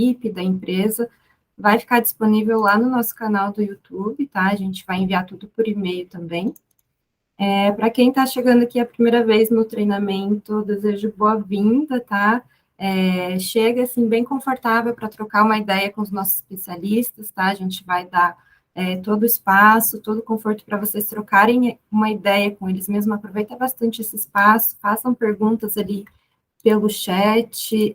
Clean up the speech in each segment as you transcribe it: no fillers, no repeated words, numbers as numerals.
equipe, da empresa, vai ficar disponível lá no nosso canal do YouTube, tá? A gente vai enviar tudo por e-mail também. Para quem está chegando aqui a primeira vez no treinamento, desejo boa-vinda, tá? Chega, assim, bem confortável para trocar uma ideia com os nossos especialistas, tá? A gente vai dar todo o espaço, todo o conforto para vocês trocarem uma ideia com eles mesmos. Aproveita bastante esse espaço, façam perguntas ali pelo chat.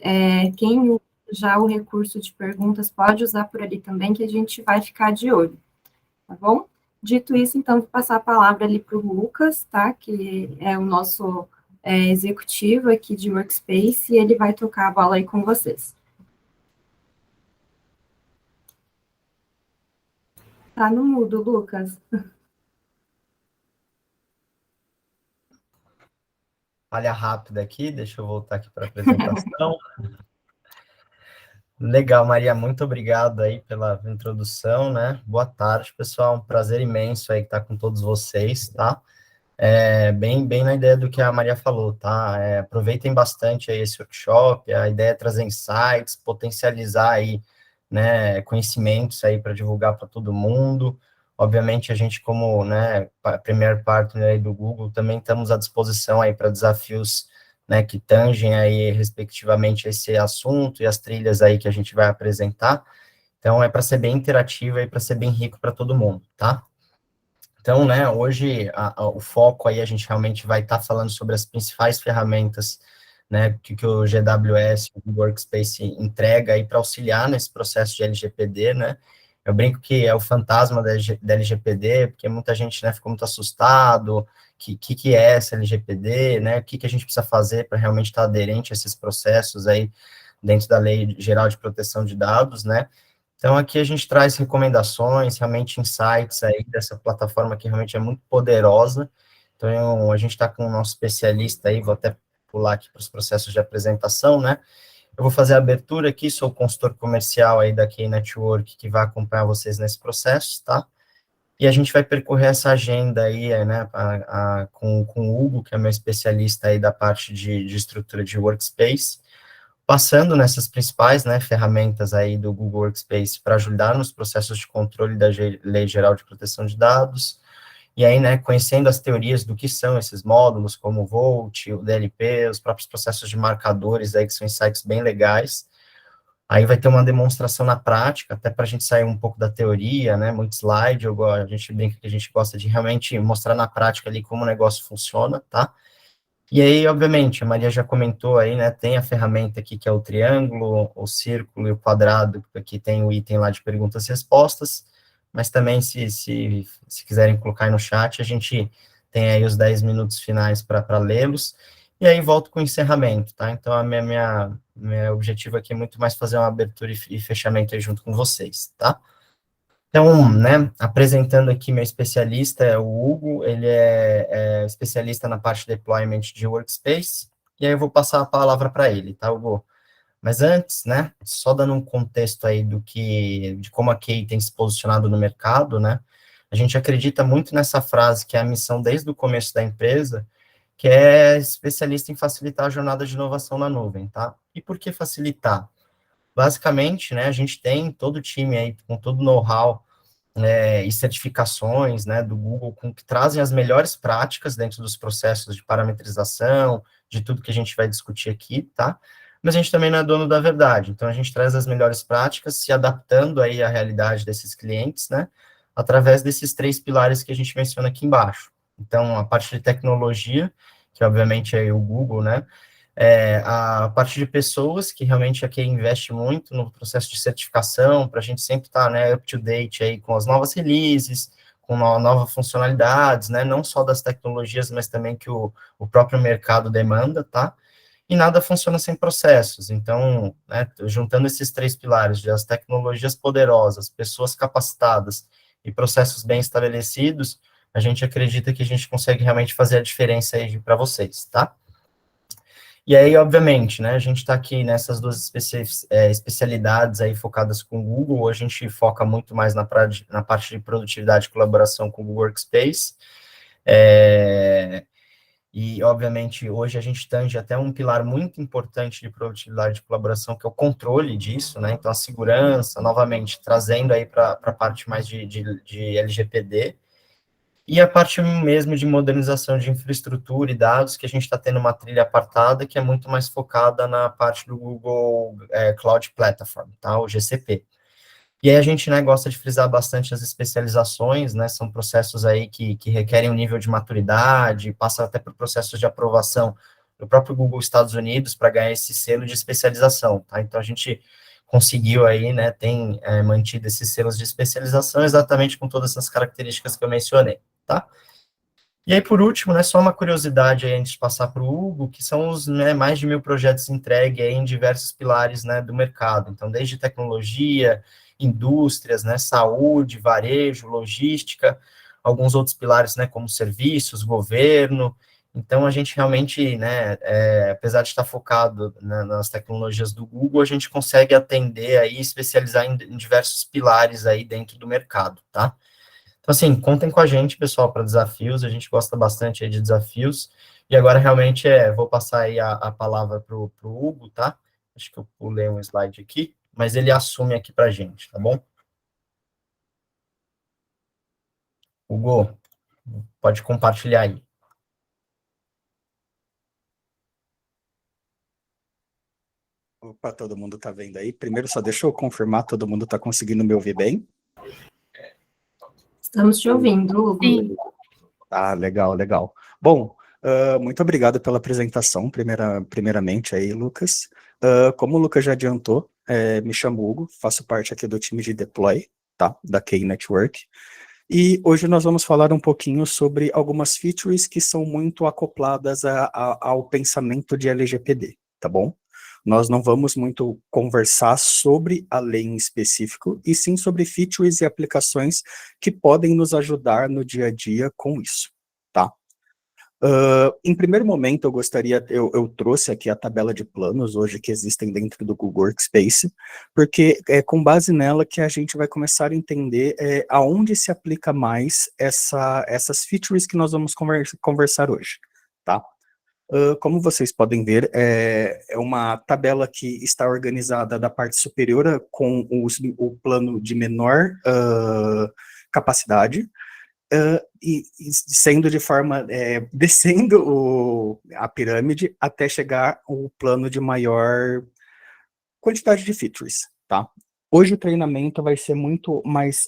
Quem usa já o recurso de perguntas pode usar por ali também, que a gente vai ficar de olho, tá bom? Dito isso, então, vou passar a palavra ali para o Lucas, tá? Que é o nosso executivo aqui de Workspace, e ele vai tocar a bola aí com vocês. Tá no mudo, Lucas. Falha rápida aqui, deixa eu voltar aqui para a apresentação. Legal, Maria, muito obrigado aí pela introdução, né? Boa tarde, pessoal, um prazer imenso aí estar com todos vocês, tá? Bem na ideia do que a Maria falou, tá? Aproveitem bastante aí esse workshop, a ideia é trazer insights, potencializar aí, né, conhecimentos aí para divulgar para todo mundo. Obviamente, a gente, como, né, Premier Partner aí do Google, também estamos à disposição aí para desafios, né, que tangem aí, respectivamente, esse assunto e as trilhas aí que a gente vai apresentar. Então, é para ser bem interativo e para ser bem rico para todo mundo, tá? Então, né, hoje o foco aí a gente realmente vai estar falando sobre as principais ferramentas, né, que o GWS, o Workspace entrega aí para auxiliar nesse processo de LGPD, né? Eu brinco que é o fantasma da LGPD, porque muita gente, né, ficou muito assustado, que é essa LGPD, né, o que a gente precisa fazer para realmente estar aderente a esses processos aí dentro da Lei Geral de Proteção de Dados, né? Então, aqui a gente traz recomendações, realmente insights aí dessa plataforma que realmente é muito poderosa. Então, a gente está com o nosso especialista aí, vou até pular aqui para os processos de apresentação, né? Eu vou fazer a abertura aqui, sou o consultor comercial aí da Key Network, que vai acompanhar vocês nesse processo, tá? E a gente vai percorrer essa agenda aí, né, com o Hugo, que é meu especialista aí da parte de estrutura de Workspace, passando nessas principais, né, ferramentas aí do Google Workspace para ajudar nos processos de controle da Lei Geral de Proteção de Dados, e aí, né, conhecendo as teorias do que são esses módulos, como o Volt, o DLP, os próprios processos de marcadores aí, que são insights bem legais. Aí vai ter uma demonstração na prática, até para a gente sair um pouco da teoria, né, muito slide, a gente brinca que a gente gosta de realmente mostrar na prática ali como o negócio funciona, tá? E aí, obviamente, a Maria já comentou aí, né, tem a ferramenta aqui que é o triângulo, o círculo e o quadrado, aqui tem o item lá de perguntas e respostas, mas também, se quiserem colocar aí no chat, a gente tem aí os 10 minutos finais para lê-los, e aí volto com o encerramento, tá? Então, meu objetivo aqui é muito mais fazer uma abertura e fechamento aí junto com vocês, tá? Então, né, apresentando aqui meu especialista, é o Hugo, ele é especialista na parte de deployment de Workspace, e aí eu vou passar a palavra para ele, tá, Hugo? Mas antes, né, só dando um contexto aí de como a Key tem se posicionado no mercado, né, a gente acredita muito nessa frase, que é a missão desde o começo da empresa, que é especialista em facilitar a jornada de inovação na nuvem, tá? E por que facilitar? Basicamente, né, a gente tem todo o time aí, com todo o know-how, e certificações, né, do Google, que trazem as melhores práticas dentro dos processos de parametrização, de tudo que a gente vai discutir aqui, tá? Mas a gente também não é dono da verdade, então a gente traz as melhores práticas, se adaptando aí à realidade desses clientes, né, através desses 3 pilares que a gente menciona aqui embaixo. Então, a parte de tecnologia, que obviamente é o Google, né, a parte de pessoas, que realmente aqui investe muito no processo de certificação, para a gente sempre estar, né, up to date aí com as novas releases, com novas funcionalidades, né, não só das tecnologias, mas também que o próprio mercado demanda, tá? E nada funciona sem processos, então, né, juntando esses 3 pilares, de as tecnologias poderosas, pessoas capacitadas e processos bem estabelecidos, a gente acredita que a gente consegue realmente fazer a diferença aí para vocês, tá? E aí, obviamente, né, a gente está aqui nessas duas especialidades aí focadas com o Google, hoje a gente foca muito mais na parte de produtividade e colaboração com o Google Workspace, E, obviamente, hoje a gente tange até um pilar muito importante de produtividade de colaboração, que é o controle disso, né? Então, a segurança, novamente, trazendo aí para a parte mais de LGPD, e a parte mesmo de modernização de infraestrutura e dados, que a gente está tendo uma trilha apartada, que é muito mais focada na parte do Google Cloud Platform, tá? O GCP. E aí a gente, né, gosta de frisar bastante as especializações, né, são processos aí que requerem um nível de maturidade, passa até por processos de aprovação do próprio Google Estados Unidos para ganhar esse selo de especialização, tá? Então a gente conseguiu aí, né, tem mantido esses selos de especialização exatamente com todas essas características que eu mencionei, tá? E aí, por último, né, só uma curiosidade aí antes de passar para o Hugo, que são os mais de 1.000 projetos entregues aí em diversos pilares, né, do mercado. Então, desde tecnologia, indústrias, né, saúde, varejo, logística, alguns outros pilares, né, como serviços, governo. Então, a gente realmente, né, apesar de estar focado, né, nas tecnologias do Google, a gente consegue atender aí, especializar em diversos pilares aí dentro do mercado, tá? Então, assim, contem com a gente, pessoal, para desafios, a gente gosta bastante aí de desafios, e agora realmente vou passar aí a palavra para o Hugo, tá? Acho que eu pulei um slide aqui, mas ele assume aqui para a gente, tá bom? Hugo, pode compartilhar aí. Opa, todo mundo tá vendo aí? Primeiro, só deixa eu confirmar, todo mundo tá conseguindo me ouvir bem? Estamos te ouvindo, Hugo. Sim. Ah, legal, legal. Bom, muito obrigado pela apresentação, primeiramente aí, Lucas. Como o Lucas já adiantou, me chamo Hugo, faço parte aqui do time de Deploy, tá? Da Key Network. E hoje nós vamos falar um pouquinho sobre algumas features que são muito acopladas ao pensamento de LGPD, tá bom? Nós não vamos muito conversar sobre a lei em específico, e sim sobre features e aplicações que podem nos ajudar no dia a dia com isso, tá? Em primeiro momento, eu trouxe aqui a tabela de planos hoje que existem dentro do Google Workspace, porque é com base nela que a gente vai começar a entender aonde se aplica mais essas features que nós vamos conversar hoje, tá? Como vocês podem ver, é uma tabela que está organizada da parte superior com o plano de menor capacidade, e sendo de forma, descendo a pirâmide até chegar o plano de maior quantidade de features, tá? Hoje o treinamento vai ser muito mais,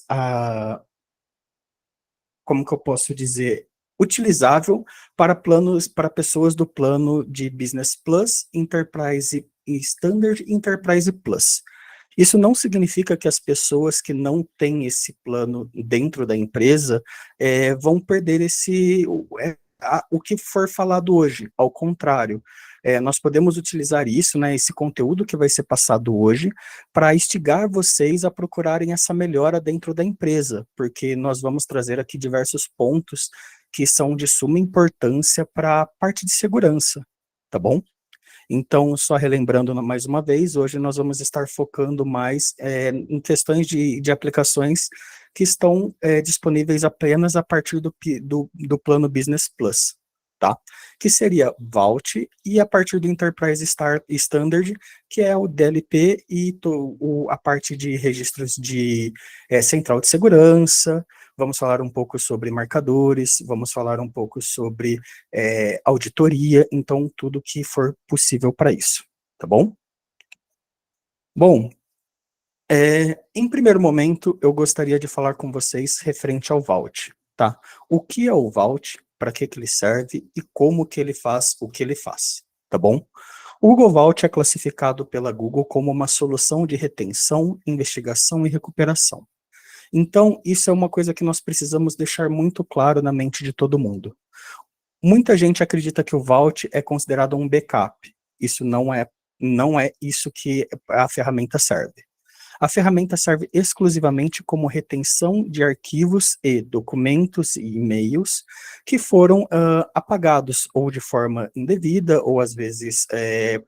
como que eu posso dizer, utilizável para pessoas do plano de Business Plus, Enterprise e Standard, Enterprise Plus. Isso não significa que as pessoas que não têm esse plano dentro da empresa vão perder o que for falado hoje. Ao contrário, nós podemos utilizar isso, né, esse conteúdo que vai ser passado hoje, para instigar vocês a procurarem essa melhora dentro da empresa, porque nós vamos trazer aqui diversos pontos que são de suma importância para a parte de segurança, tá bom? Então, só relembrando mais uma vez, hoje nós vamos estar focando mais em questões de aplicações que estão disponíveis apenas a partir do plano Business Plus, tá? Que seria Vault e a partir do Enterprise Standard, que é o DLP e a parte de registros de central de segurança. Vamos falar um pouco sobre marcadores, vamos falar um pouco sobre auditoria, então tudo que for possível para isso, tá bom? Bom, em primeiro momento, eu gostaria de falar com vocês referente ao Vault, tá? O que é o Vault, para que ele serve e como que ele faz o que ele faz, tá bom? O Google Vault é classificado pela Google como uma solução de retenção, investigação e recuperação. Então, isso é uma coisa que nós precisamos deixar muito claro na mente de todo mundo. Muita gente acredita que o Vault é considerado um backup. Isso não é isso que a ferramenta serve. A ferramenta serve exclusivamente como retenção de arquivos e documentos e e-mails que foram apagados ou de forma indevida, ou às vezes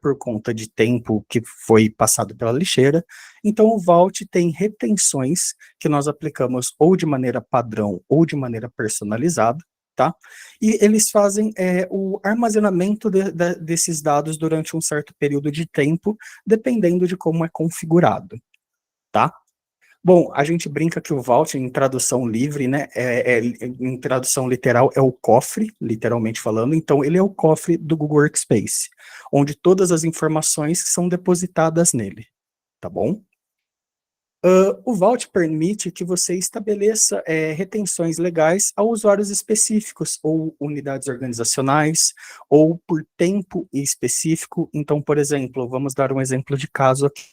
por conta de tempo que foi passado pela lixeira. Então o Vault tem retenções que nós aplicamos ou de maneira padrão ou de maneira personalizada, tá? E eles fazem o armazenamento desses dados durante um certo período de tempo, dependendo de como é configurado, tá? Bom, a gente brinca que o Vault, em tradução livre, né, em tradução literal, é o cofre, literalmente falando, então ele é o cofre do Google Workspace, onde todas as informações são depositadas nele, tá bom? O Vault permite que você estabeleça retenções legais a usuários específicos, ou unidades organizacionais, ou por tempo específico. Então, por exemplo, vamos dar um exemplo de caso aqui.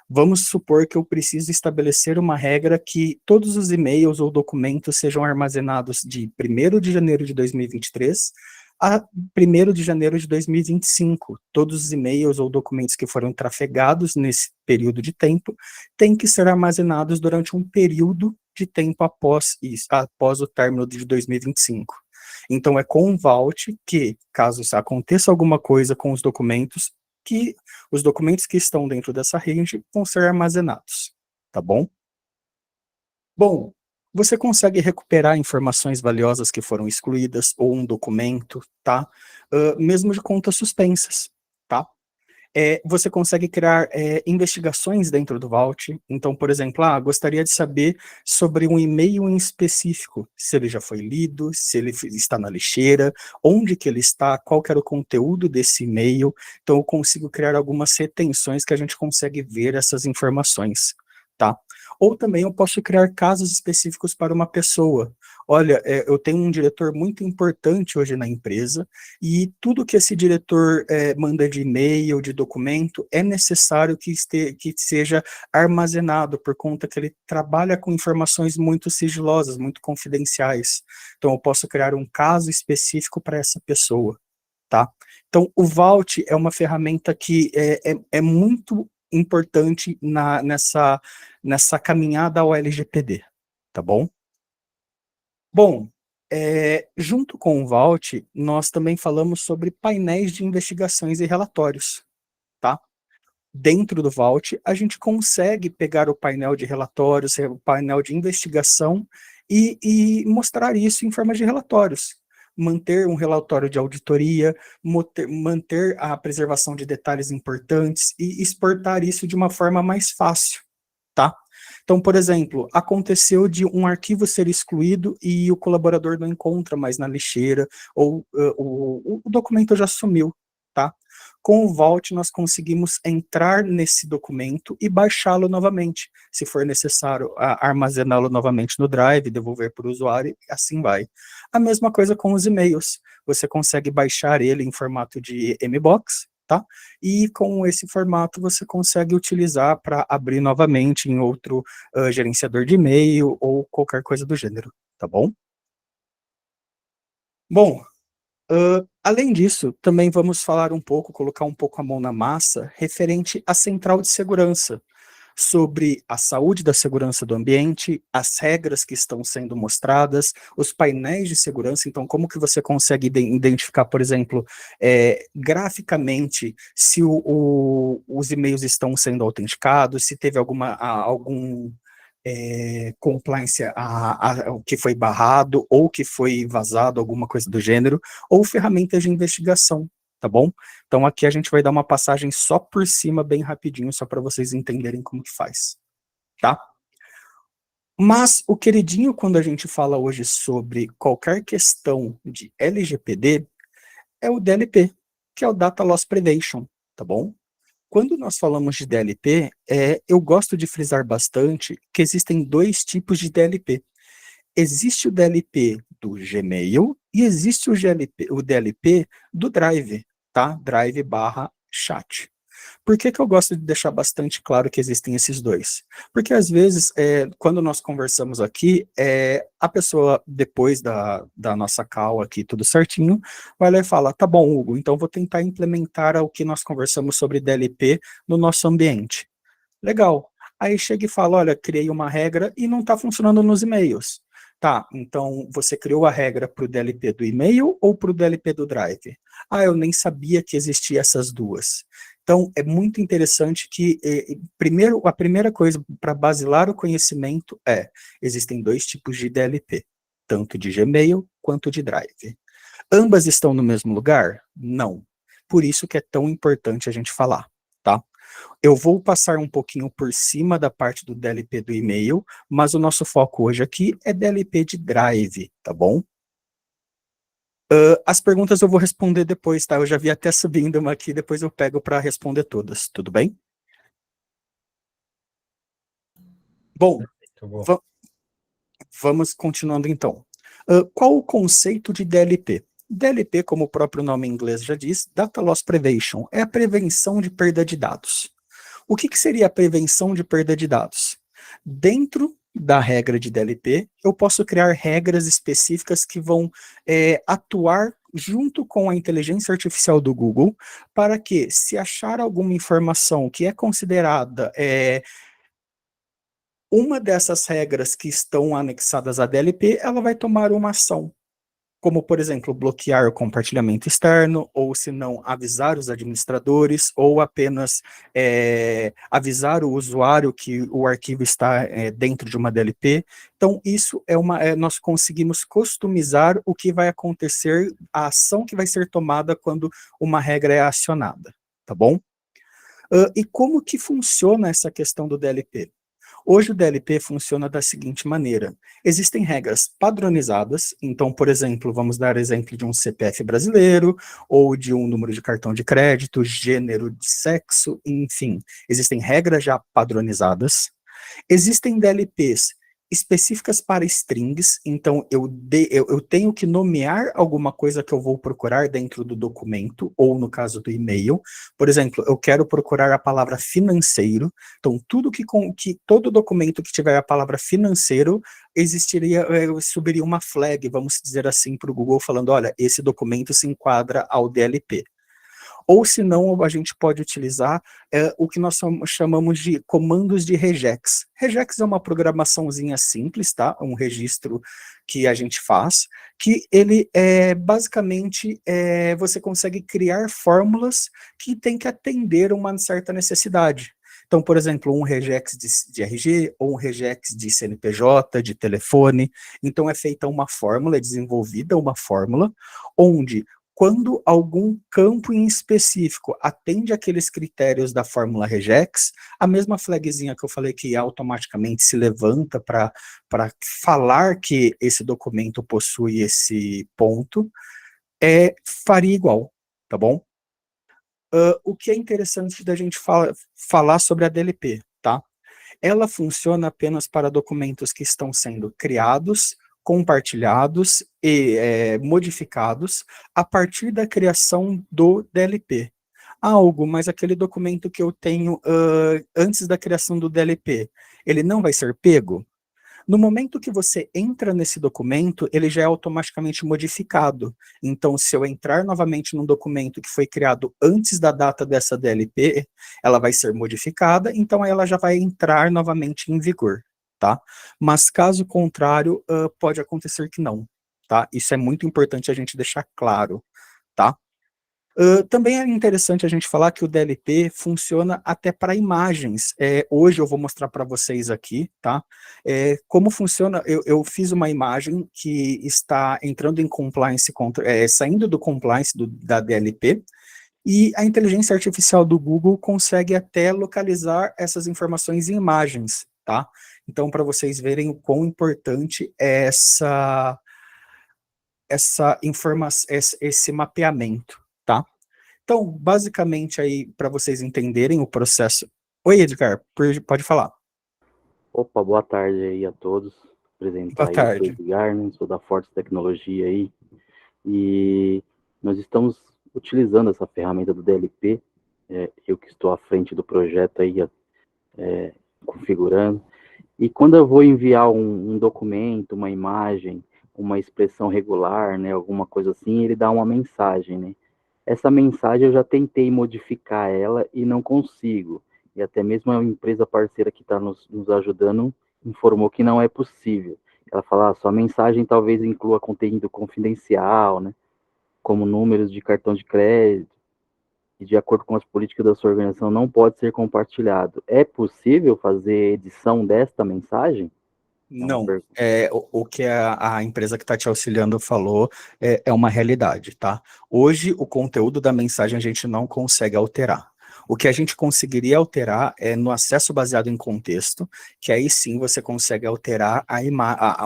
Vamos supor que eu preciso estabelecer uma regra que todos os e-mails ou documentos sejam armazenados de 1º de janeiro de 2023 a 1º de janeiro de 2025. Todos os e-mails ou documentos que foram trafegados nesse período de tempo têm que ser armazenados durante um período de tempo após isso, após o término de 2025. Então, é com o Vault que, caso aconteça alguma coisa com os documentos que estão dentro dessa range vão ser armazenados, tá bom? Bom, você consegue recuperar informações valiosas que foram excluídas, ou um documento, tá? Mesmo de contas suspensas, tá? Você consegue criar investigações dentro do Vault. Então, por exemplo, gostaria de saber sobre um e-mail em específico, se ele já foi lido, se ele está na lixeira, onde que ele está, qual que era o conteúdo desse e-mail. Então, eu consigo criar algumas retenções que a gente consegue ver essas informações, tá? Ou também eu posso criar casos específicos para uma pessoa. Olha, eu tenho um diretor muito importante hoje na empresa, e tudo que esse diretor manda de e-mail, de documento, é necessário que seja armazenado, por conta que ele trabalha com informações muito sigilosas, muito confidenciais. Então, eu posso criar um caso específico para essa pessoa, tá? Então, o Vault é uma ferramenta que é muito importante nessa caminhada ao LGPD, tá bom? Bom, junto com o Vault, nós também falamos sobre painéis de investigações e relatórios, tá? Dentro do Vault, a gente consegue pegar o painel de relatórios, o painel de investigação e mostrar isso em forma de relatórios. Manter um relatório de auditoria, manter a preservação de detalhes importantes e exportar isso de uma forma mais fácil, tá? Então, por exemplo, aconteceu de um arquivo ser excluído e o colaborador não encontra mais na lixeira, ou o documento já sumiu, tá? Com o Vault, nós conseguimos entrar nesse documento e baixá-lo novamente. Se for necessário, armazená-lo novamente no Drive, devolver para o usuário, e assim vai. A mesma coisa com os e-mails. Você consegue baixar ele em formato de MBOX, tá? E com esse formato você consegue utilizar para abrir novamente em outro gerenciador de e-mail ou qualquer coisa do gênero, tá bom? Bom, além disso, também vamos falar um pouco, colocar um pouco a mão na massa, referente à central de segurança, sobre a saúde da segurança do ambiente, as regras que estão sendo mostradas, os painéis de segurança. Então, como que você consegue identificar, por exemplo, graficamente, se os e-mails estão sendo autenticados, se teve algum compliance que foi barrado, ou que foi vazado, alguma coisa do gênero, ou ferramentas de investigação, tá bom? Então aqui a gente vai dar uma passagem só por cima, bem rapidinho, só para vocês entenderem como que faz, tá? Mas o queridinho, quando a gente fala hoje sobre qualquer questão de LGPD, é o DLP, que é o Data Loss Prevention, tá bom? Quando nós falamos de DLP, eu gosto de frisar bastante que existem dois tipos de DLP. Existe o DLP do Gmail e existe o DLP do Drive, tá? Drive/chat. Por que eu gosto de deixar bastante claro que existem esses dois? Porque às vezes, quando nós conversamos aqui, a pessoa, depois da nossa call aqui, tudo certinho, vai lá e fala, tá bom, Hugo, então vou tentar implementar o que nós conversamos sobre DLP no nosso ambiente. Legal. Aí chega e fala, olha, criei uma regra e não está funcionando nos e-mails. Tá, então você criou a regra para o DLP do e-mail ou para o DLP do Drive? Eu nem sabia que existiam essas duas. Então, é muito interessante que, a primeira coisa para basilar o conhecimento existem dois tipos de DLP, tanto de Gmail quanto de Drive. Ambas estão no mesmo lugar? Não. Por isso que é tão importante a gente falar, tá? Eu vou passar um pouquinho por cima da parte do DLP do e-mail, mas o nosso foco hoje aqui é DLP de Drive, tá bom? As perguntas eu vou responder depois, tá? Eu já vi até subindo uma aqui, depois eu pego para responder todas, tudo bem? Bom, vamos continuando então. Qual o conceito de DLP? DLP, como o próprio nome em inglês já diz, Data Loss Prevention, é a prevenção de perda de dados. O que seria a prevenção de perda de dados? Dentro da regra de DLP, eu posso criar regras específicas que vão atuar junto com a inteligência artificial do Google, para que, se achar alguma informação que é considerada uma dessas regras que estão anexadas à DLP, ela vai tomar uma ação, como, por exemplo, bloquear o compartilhamento externo, ou se não, avisar os administradores, ou apenas avisar o usuário que o arquivo está dentro de uma DLP. Então, isso nós conseguimos customizar o que vai acontecer, a ação que vai ser tomada quando uma regra é acionada, tá bom? E como que funciona essa questão do DLP? Hoje o DLP funciona da seguinte maneira: existem regras padronizadas, então, por exemplo, vamos dar exemplo de um CPF brasileiro, ou de um número de cartão de crédito, gênero, de sexo, enfim, existem regras já padronizadas. Existem DLPs específicas para strings, então eu tenho que nomear alguma coisa que eu vou procurar dentro do documento, ou no caso do e-mail. Por exemplo, eu quero procurar a palavra financeiro, então todo documento que tiver a palavra financeiro, subiria uma flag, vamos dizer assim, para o Google, falando, olha, esse documento se enquadra ao DLP. Ou se não, a gente pode utilizar o que nós chamamos de comandos de regex. Regex é uma programaçãozinha simples, tá? Um registro que a gente faz, que ele basicamente você consegue criar fórmulas que tem que atender uma certa necessidade. Então, por exemplo, um regex de RG, ou um regex de CNPJ, de telefone. Então, é feita uma fórmula, é desenvolvida uma fórmula, onde quando algum campo em específico atende aqueles critérios da fórmula regex, a mesma flagzinha que eu falei que automaticamente se levanta para falar que esse documento possui esse ponto, faria igual, tá bom? O que é interessante da gente falar sobre a DLP, tá? Ela funciona apenas para documentos que estão sendo criados, compartilhados e modificados a partir da criação do DLP. Mas aquele documento que eu tenho antes da criação do DLP, ele não vai ser pego? No momento que você entra nesse documento, ele já é automaticamente modificado. Então, se eu entrar novamente num documento que foi criado antes da data dessa DLP, ela vai ser modificada, então ela já vai entrar novamente em vigor, tá? Mas caso contrário, pode acontecer que não, tá? Isso é muito importante a gente deixar claro, tá? Também é interessante a gente falar que o DLP funciona até para imagens. Hoje eu vou mostrar para vocês aqui, tá? Como funciona. Eu fiz uma imagem que está entrando em compliance, saindo do compliance da DLP, e a inteligência artificial do Google consegue até localizar essas informações em imagens, tá? Então, para vocês verem o quão importante é essa informação, esse mapeamento, tá? Então, basicamente aí, para vocês entenderem o processo... Oi, Edgar, pode falar. Opa, boa tarde aí a todos. Boa tarde. Eu sou Edgar, né? Sou da Forte Tecnologia aí, e nós estamos utilizando essa ferramenta do DLP, eu que estou à frente do projeto aí, configurando, e quando eu vou enviar um documento, uma imagem, uma expressão regular, né, alguma coisa assim, ele dá uma mensagem, né? Essa mensagem eu já tentei modificar ela e não consigo. E até mesmo a empresa parceira que está nos ajudando informou que não é possível. Ela fala, sua mensagem talvez inclua conteúdo confidencial, né? Como números de cartão de crédito, e de acordo com as políticas da sua organização não pode ser compartilhado. É possível fazer edição desta mensagem? Não, o que a empresa que está te auxiliando falou é uma realidade, tá? Hoje, o conteúdo da mensagem a gente não consegue alterar. O que a gente conseguiria alterar é no acesso baseado em contexto, que aí sim você consegue alterar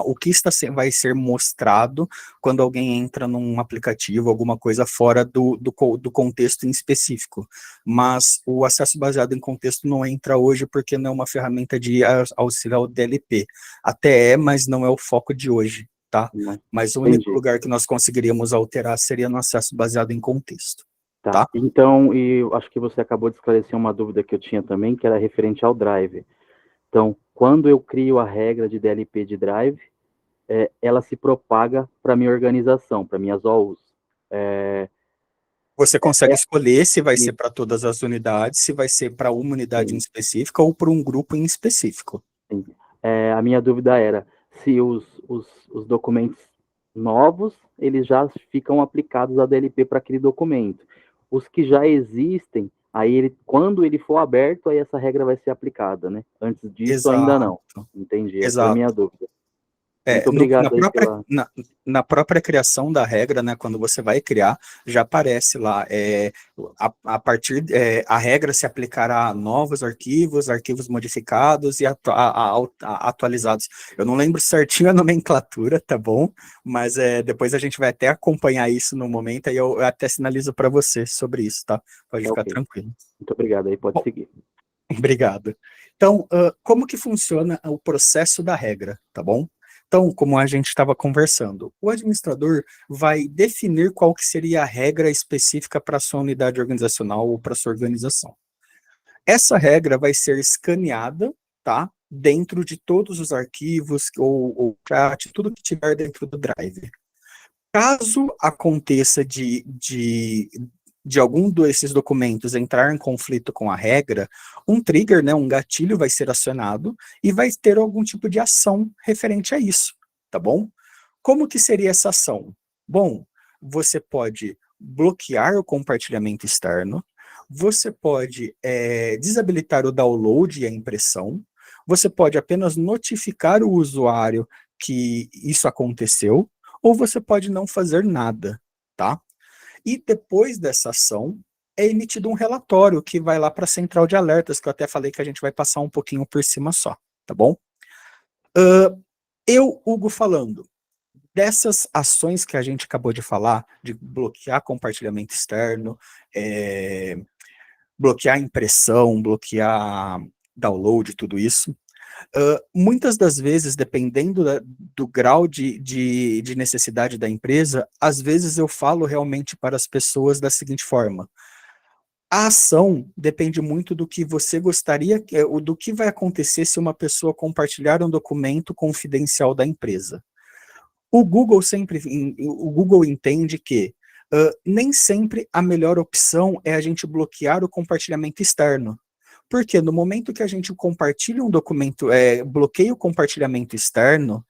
o que vai ser mostrado quando alguém entra num aplicativo, alguma coisa fora do contexto em específico. Mas o acesso baseado em contexto não entra hoje porque não é uma ferramenta de auxílio ao DLP. Até mas não é o foco de hoje, tá? Mas o único lugar que nós conseguiríamos alterar seria no acesso baseado em contexto. Tá? Então, e acho que você acabou de esclarecer uma dúvida que eu tinha também, que era referente ao Drive. Então, quando eu crio a regra de DLP de Drive, ela se propaga para minha organização, para minhas OUs. Você consegue escolher se vai ser para todas as unidades, se vai ser para uma unidade em específica ou para um grupo em específico. A minha dúvida era se os documentos novos, eles já ficam aplicados a DLP para aquele documento. Os que já existem, aí quando ele for aberto, aí essa regra vai ser aplicada, né? Antes disso, ainda não. Entendi, essa é a minha dúvida. Muito obrigado na própria criação da regra, né, quando você vai criar, já aparece lá, a regra se aplicará a novos arquivos, arquivos modificados e atualizados. Eu não lembro certinho a nomenclatura, tá bom? Mas depois a gente vai até acompanhar isso no momento, aí eu até sinalizo para você sobre isso, tá? Pode ficar tranquilo. Muito obrigado, aí pode seguir. Obrigado. Então, como que funciona o processo da regra, tá bom? Então, como a gente estava conversando, o administrador vai definir qual que seria a regra específica para a sua unidade organizacional ou para a sua organização. Essa regra vai ser escaneada, tá? Dentro de todos os arquivos ou chat, tudo que tiver dentro do Drive. Caso aconteça de algum desses documentos entrar em conflito com a regra, um trigger, né, um gatilho vai ser acionado e vai ter algum tipo de ação referente a isso, tá bom? Como que seria essa ação? Bom, você pode bloquear o compartilhamento externo, você pode desabilitar o download e a impressão, você pode apenas notificar o usuário que isso aconteceu, ou você pode não fazer nada, tá? E depois dessa ação, é emitido um relatório que vai lá para a central de alertas, que eu até falei que a gente vai passar um pouquinho por cima só, tá bom? Hugo, falando dessas ações que a gente acabou de falar, de bloquear compartilhamento externo, bloquear impressão, bloquear download, tudo isso, muitas das vezes, dependendo do grau de necessidade da empresa, às vezes eu falo realmente para as pessoas da seguinte forma: a ação depende muito do que você gostaria, do que vai acontecer se uma pessoa compartilhar um documento confidencial da empresa. O Google entende que nem sempre a melhor opção é a gente bloquear o compartilhamento externo. Porque no momento que a gente compartilha um documento, bloqueia o compartilhamento externo,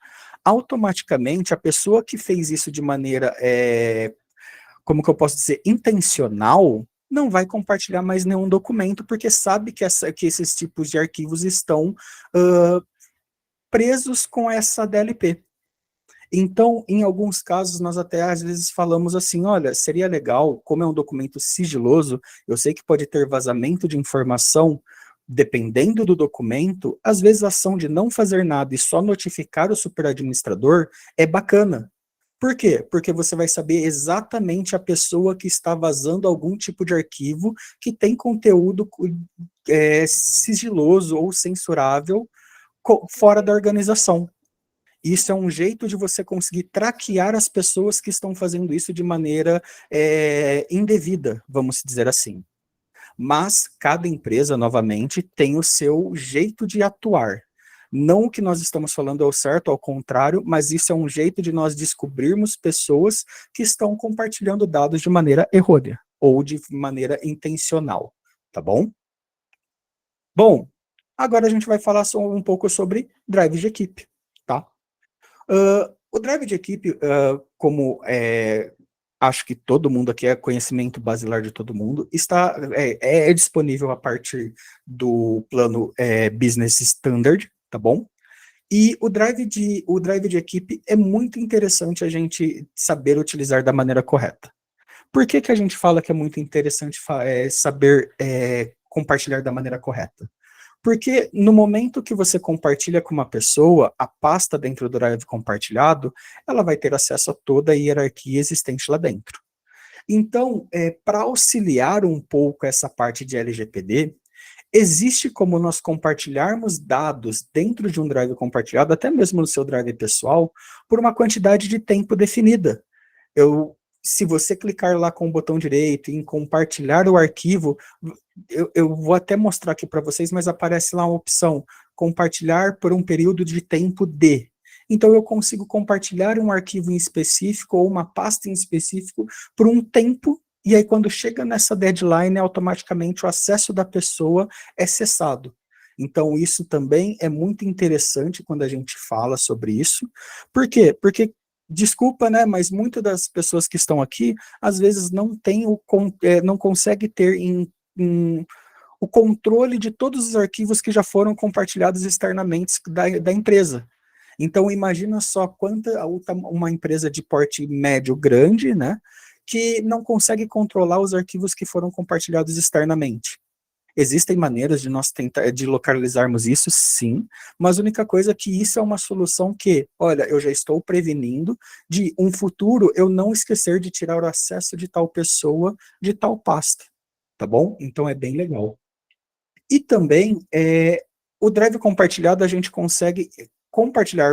automaticamente a pessoa que fez isso de maneira, como que eu posso dizer, intencional, não vai compartilhar mais nenhum documento, porque sabe que esses tipos de arquivos estão presos com essa DLP. Então, em alguns casos, nós até às vezes falamos assim, olha, seria legal, como é um documento sigiloso, eu sei que pode ter vazamento de informação, dependendo do documento, às vezes a ação de não fazer nada e só notificar o superadministrador é bacana. Por quê? Porque você vai saber exatamente a pessoa que está vazando algum tipo de arquivo que tem conteúdo sigiloso ou censurável fora da organização. Isso é um jeito de você conseguir traquear as pessoas que estão fazendo isso de maneira indevida, vamos dizer assim. Mas cada empresa, novamente, tem o seu jeito de atuar. Não o que nós estamos falando é o certo, ao contrário, mas isso é um jeito de nós descobrirmos pessoas que estão compartilhando dados de maneira errônea ou de maneira intencional, tá bom? Bom, agora a gente vai falar um pouco sobre drive de equipe, tá? O drive de equipe, como acho que todo mundo aqui é conhecimento basilar de todo mundo, é disponível a partir do plano Business Standard, tá bom? E o drive de equipe é muito interessante a gente saber utilizar da maneira correta. Por que que a gente fala que é muito interessante saber compartilhar da maneira correta? Porque no momento que você compartilha com uma pessoa, a pasta dentro do Drive compartilhado, ela vai ter acesso a toda a hierarquia existente lá dentro. Então, para auxiliar um pouco essa parte de LGPD, existe como nós compartilharmos dados dentro de um Drive compartilhado, até mesmo no seu Drive pessoal, por uma quantidade de tempo definida. Se você clicar lá com o botão direito em compartilhar o arquivo, eu vou até mostrar aqui para vocês, mas aparece lá uma opção, compartilhar por um período de tempo de. Então eu consigo compartilhar um arquivo em específico ou uma pasta em específico por um tempo, e aí quando chega nessa deadline, automaticamente o acesso da pessoa é cessado. Então isso também é muito interessante quando a gente fala sobre isso. Por quê? Porque desculpa, né, mas muitas das pessoas que estão aqui, às vezes não não consegue ter o controle de todos os arquivos que já foram compartilhados externamente da empresa. Então, imagina só quanta uma empresa de porte médio grande, né, que não consegue controlar os arquivos que foram compartilhados externamente. Existem maneiras de nós tentar de localizarmos isso, sim, mas a única coisa é que isso é uma solução que, olha, eu já estou prevenindo de um futuro eu não esquecer de tirar o acesso de tal pessoa de tal pasta, tá bom? Então é bem legal. E também, o Drive compartilhado, a gente consegue compartilhar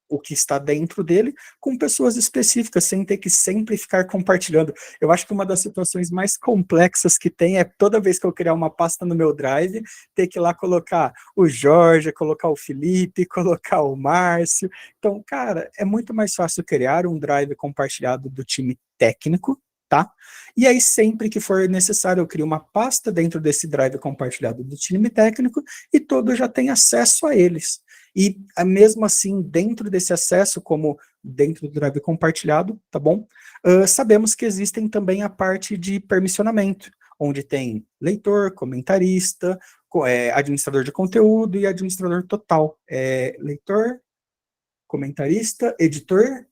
o que está dentro dele com pessoas específicas, sem ter que sempre ficar compartilhando. Eu acho que uma das situações mais complexas que tem é toda vez que eu criar uma pasta no meu Drive, ter que ir lá colocar o Jorge, colocar o Felipe, colocar o Márcio. Então, cara, é muito mais fácil criar um Drive compartilhado do time técnico, tá? E aí, sempre que for necessário, eu crio uma pasta dentro desse Drive compartilhado do time técnico e todos já têm acesso a eles. E mesmo assim, dentro desse acesso, como dentro do Drive compartilhado, tá bom? Sabemos que existem também a parte de permissionamento, onde tem leitor, comentarista, administrador de conteúdo e administrador total. Leitor, comentarista, editor,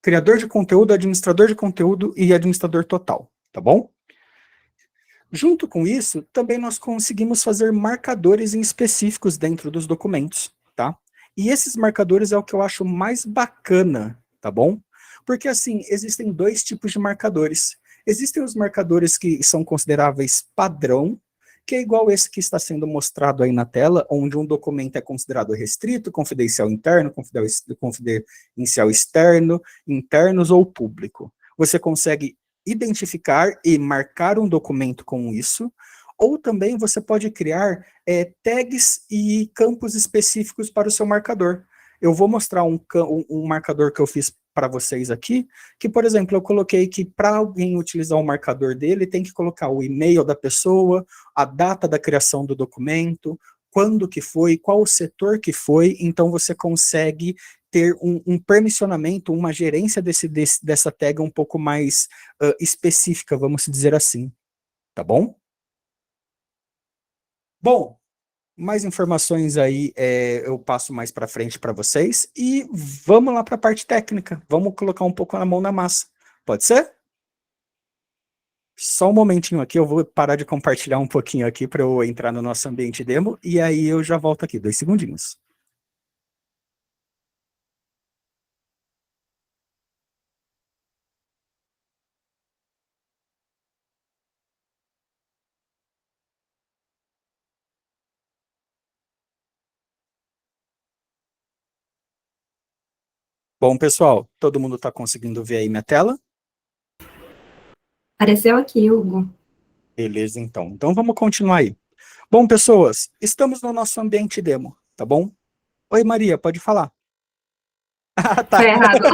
criador de conteúdo, administrador de conteúdo e administrador total, tá bom? Junto com isso, também nós conseguimos fazer marcadores em específicos dentro dos documentos, tá? E esses marcadores é o que eu acho mais bacana, tá bom? Porque, assim, existem dois tipos de marcadores. Existem os marcadores que são consideráveis padrão, que é igual esse que está sendo mostrado aí na tela, onde um documento é considerado restrito, confidencial interno, confidencial externo, internos ou público. Você consegue identificar e marcar um documento com isso, ou também você pode criar tags e campos específicos para o seu marcador. Eu vou mostrar um marcador que eu fiz para vocês aqui, que, por exemplo, eu coloquei que para alguém utilizar o marcador dele, tem que colocar o e-mail da pessoa, a data da criação do documento, quando que foi, qual o setor que foi, então você consegue ter um permissionamento, uma gerência dessa tag um pouco mais específica, vamos dizer assim, tá bom? Bom, mais informações aí eu passo mais para frente para vocês, e vamos lá para a parte técnica, vamos colocar um pouco a mão na massa, pode ser? Só um momentinho aqui, eu vou parar de compartilhar um pouquinho aqui para eu entrar no nosso ambiente demo, e aí eu já volto aqui, 2 segundinhos. Bom, pessoal, todo mundo está conseguindo ver aí minha tela? Apareceu aqui, Hugo. Beleza, então. Então vamos continuar aí. Bom, pessoas, estamos no nosso ambiente demo, tá bom? Oi, Maria, pode falar. Ah, tá. Foi errado.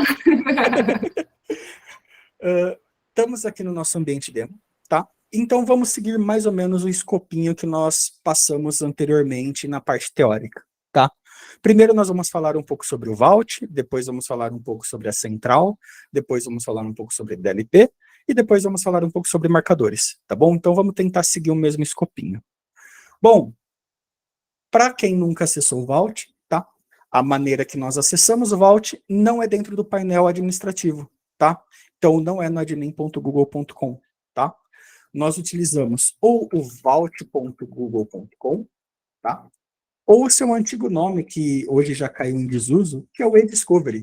Estamos aqui no nosso ambiente demo, tá? Então vamos seguir mais ou menos o escopinho que nós passamos anteriormente na parte teórica, tá? Primeiro nós vamos falar um pouco sobre o Vault, depois vamos falar um pouco sobre a central, depois vamos falar um pouco sobre DLP, e depois vamos falar um pouco sobre marcadores, tá bom? Então vamos tentar seguir o mesmo escopinho. Bom, Para quem nunca acessou o Vault, tá? A maneira que nós acessamos o Vault não é dentro do painel administrativo, tá? Então, não é no admin.google.com, tá? Nós utilizamos ou o vault.google.com, tá? Ou o seu antigo nome, que hoje já caiu em desuso, que é o eDiscovery.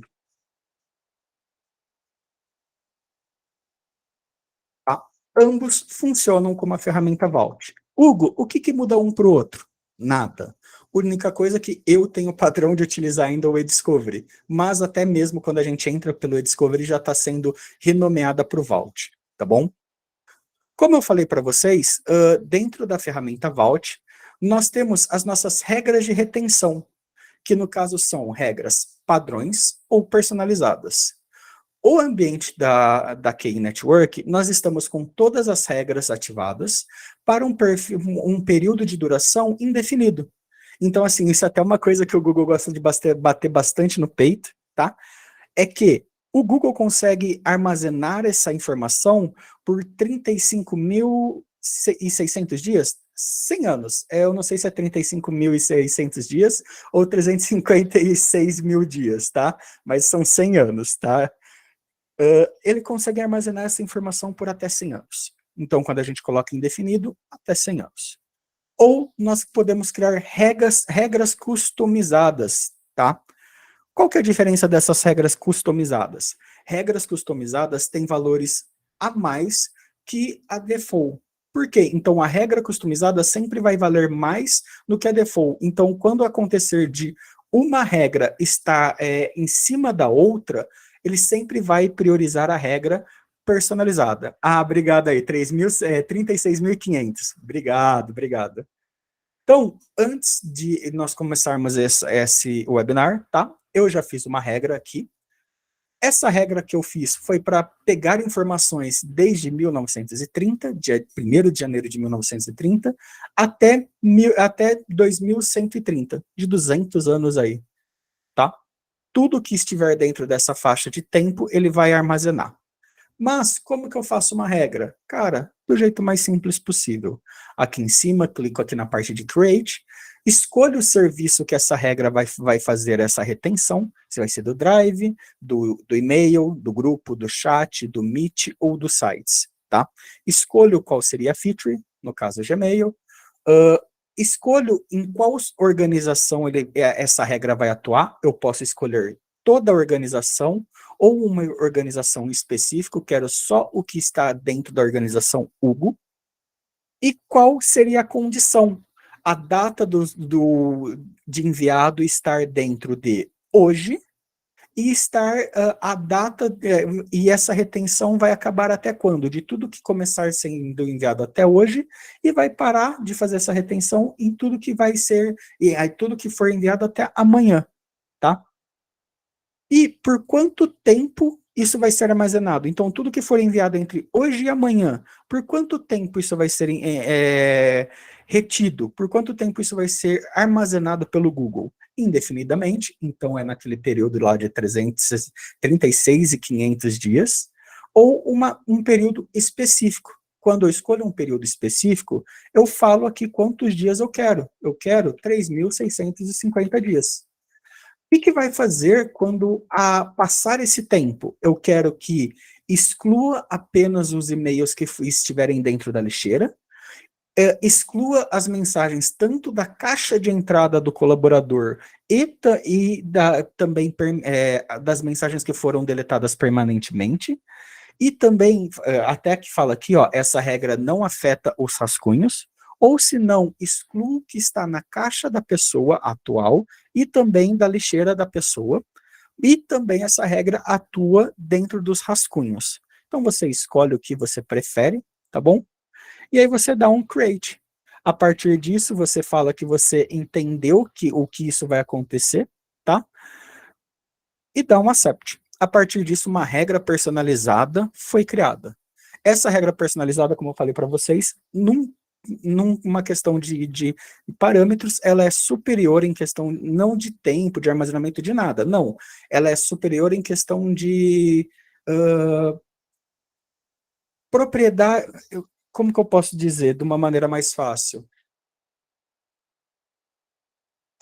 Tá? Ambos funcionam como a ferramenta Vault. Hugo, o que muda um para o outro? Nada. A única coisa é que eu tenho o padrão de utilizar ainda o eDiscovery, mas até mesmo quando a gente entra pelo eDiscovery já está sendo renomeada para o Vault, tá bom? Como eu falei para vocês, dentro da ferramenta Vault, nós temos as nossas regras de retenção, que no caso são regras padrões ou personalizadas. O ambiente da KEY Network, nós estamos com todas as regras ativadas para um período de duração indefinido. Então, assim, isso é até uma coisa que o Google gosta de bater bastante no peito, tá? É que o Google consegue armazenar essa informação por 35.600 dias, 100 anos. Eu não sei se é 35.600 dias ou 356 mil dias, tá? Mas são 100 anos, tá? Ele consegue armazenar essa informação por até 100 anos. Então, quando a gente coloca indefinido, até 100 anos. Ou nós podemos criar regras customizadas, tá? Qual que é a diferença dessas regras customizadas? Regras customizadas têm valores a mais que a default. Por quê? Então, a regra customizada sempre vai valer mais do que a default. Então, quando acontecer de uma regra estar em cima da outra, ele sempre vai priorizar a regra personalizada. Ah, obrigado aí, 36.500. Obrigado. Então, antes de nós começarmos esse webinar, tá? Eu já fiz uma regra aqui. Essa regra que eu fiz foi para pegar informações desde 1930, dia 1º de janeiro de 1930, até 2130, de 200 anos aí, tá? Tudo que estiver dentro dessa faixa de tempo, ele vai armazenar. Mas, como que eu faço uma regra? Cara, do jeito mais simples possível. Aqui em cima, clico aqui na parte de Create, escolho o serviço que essa regra vai fazer essa retenção, se vai ser do Drive, do e-mail, do grupo, do chat, do Meet ou dos sites, tá? Escolho qual seria a feature, no caso Gmail, escolho em qual organização essa regra vai atuar, eu posso escolher toda a organização, ou uma organização específica, quero só o que está dentro da organização Hugo, e qual seria a condição? A data de enviado estar dentro de hoje, e estar a data, e essa retenção vai acabar até quando? De tudo que começar sendo enviado até hoje, e vai parar de fazer essa retenção em tudo que vai ser, tudo que for enviado até amanhã, tá? E por quanto tempo isso vai ser armazenado? Então, tudo que for enviado entre hoje e amanhã, por quanto tempo isso vai ser retido? Por quanto tempo isso vai ser armazenado pelo Google? Indefinidamente, então é naquele período lá de 336.500 dias, ou um período específico. Quando eu escolho um período específico, eu falo aqui quantos dias eu quero. Eu quero 3.650 dias. O que vai fazer quando passar esse tempo? Eu quero que exclua apenas os e-mails que estiverem dentro da lixeira, exclua as mensagens tanto da caixa de entrada do colaborador também das mensagens que foram deletadas permanentemente, e também, até que fala aqui, ó, essa regra não afeta os rascunhos, ou se não, exclua o que está na caixa da pessoa atual e também da lixeira da pessoa, e também essa regra atua dentro dos rascunhos. Então você escolhe o que você prefere, tá bom? E aí você dá um create. A partir disso, você fala que você entendeu o que isso vai acontecer, tá? E dá um accept. A partir disso, uma regra personalizada foi criada. Essa regra personalizada, como eu falei para vocês, numa questão de parâmetros, ela é superior em questão não de tempo, de armazenamento, de nada. Não, ela é superior em questão de propriedade. Como que eu posso dizer de uma maneira mais fácil?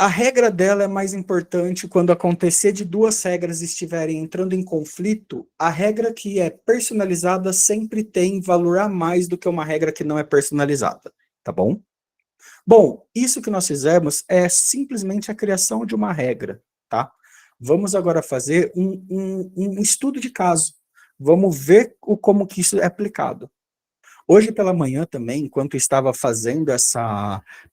A regra dela é mais importante quando acontecer de duas regras estiverem entrando em conflito. A regra que é personalizada sempre tem valor a mais do que uma regra que não é personalizada, tá bom? Bom, isso que nós fizemos é simplesmente a criação de uma regra, tá? Vamos agora fazer um estudo de caso. Vamos ver como que isso é aplicado. Hoje pela manhã também, enquanto estava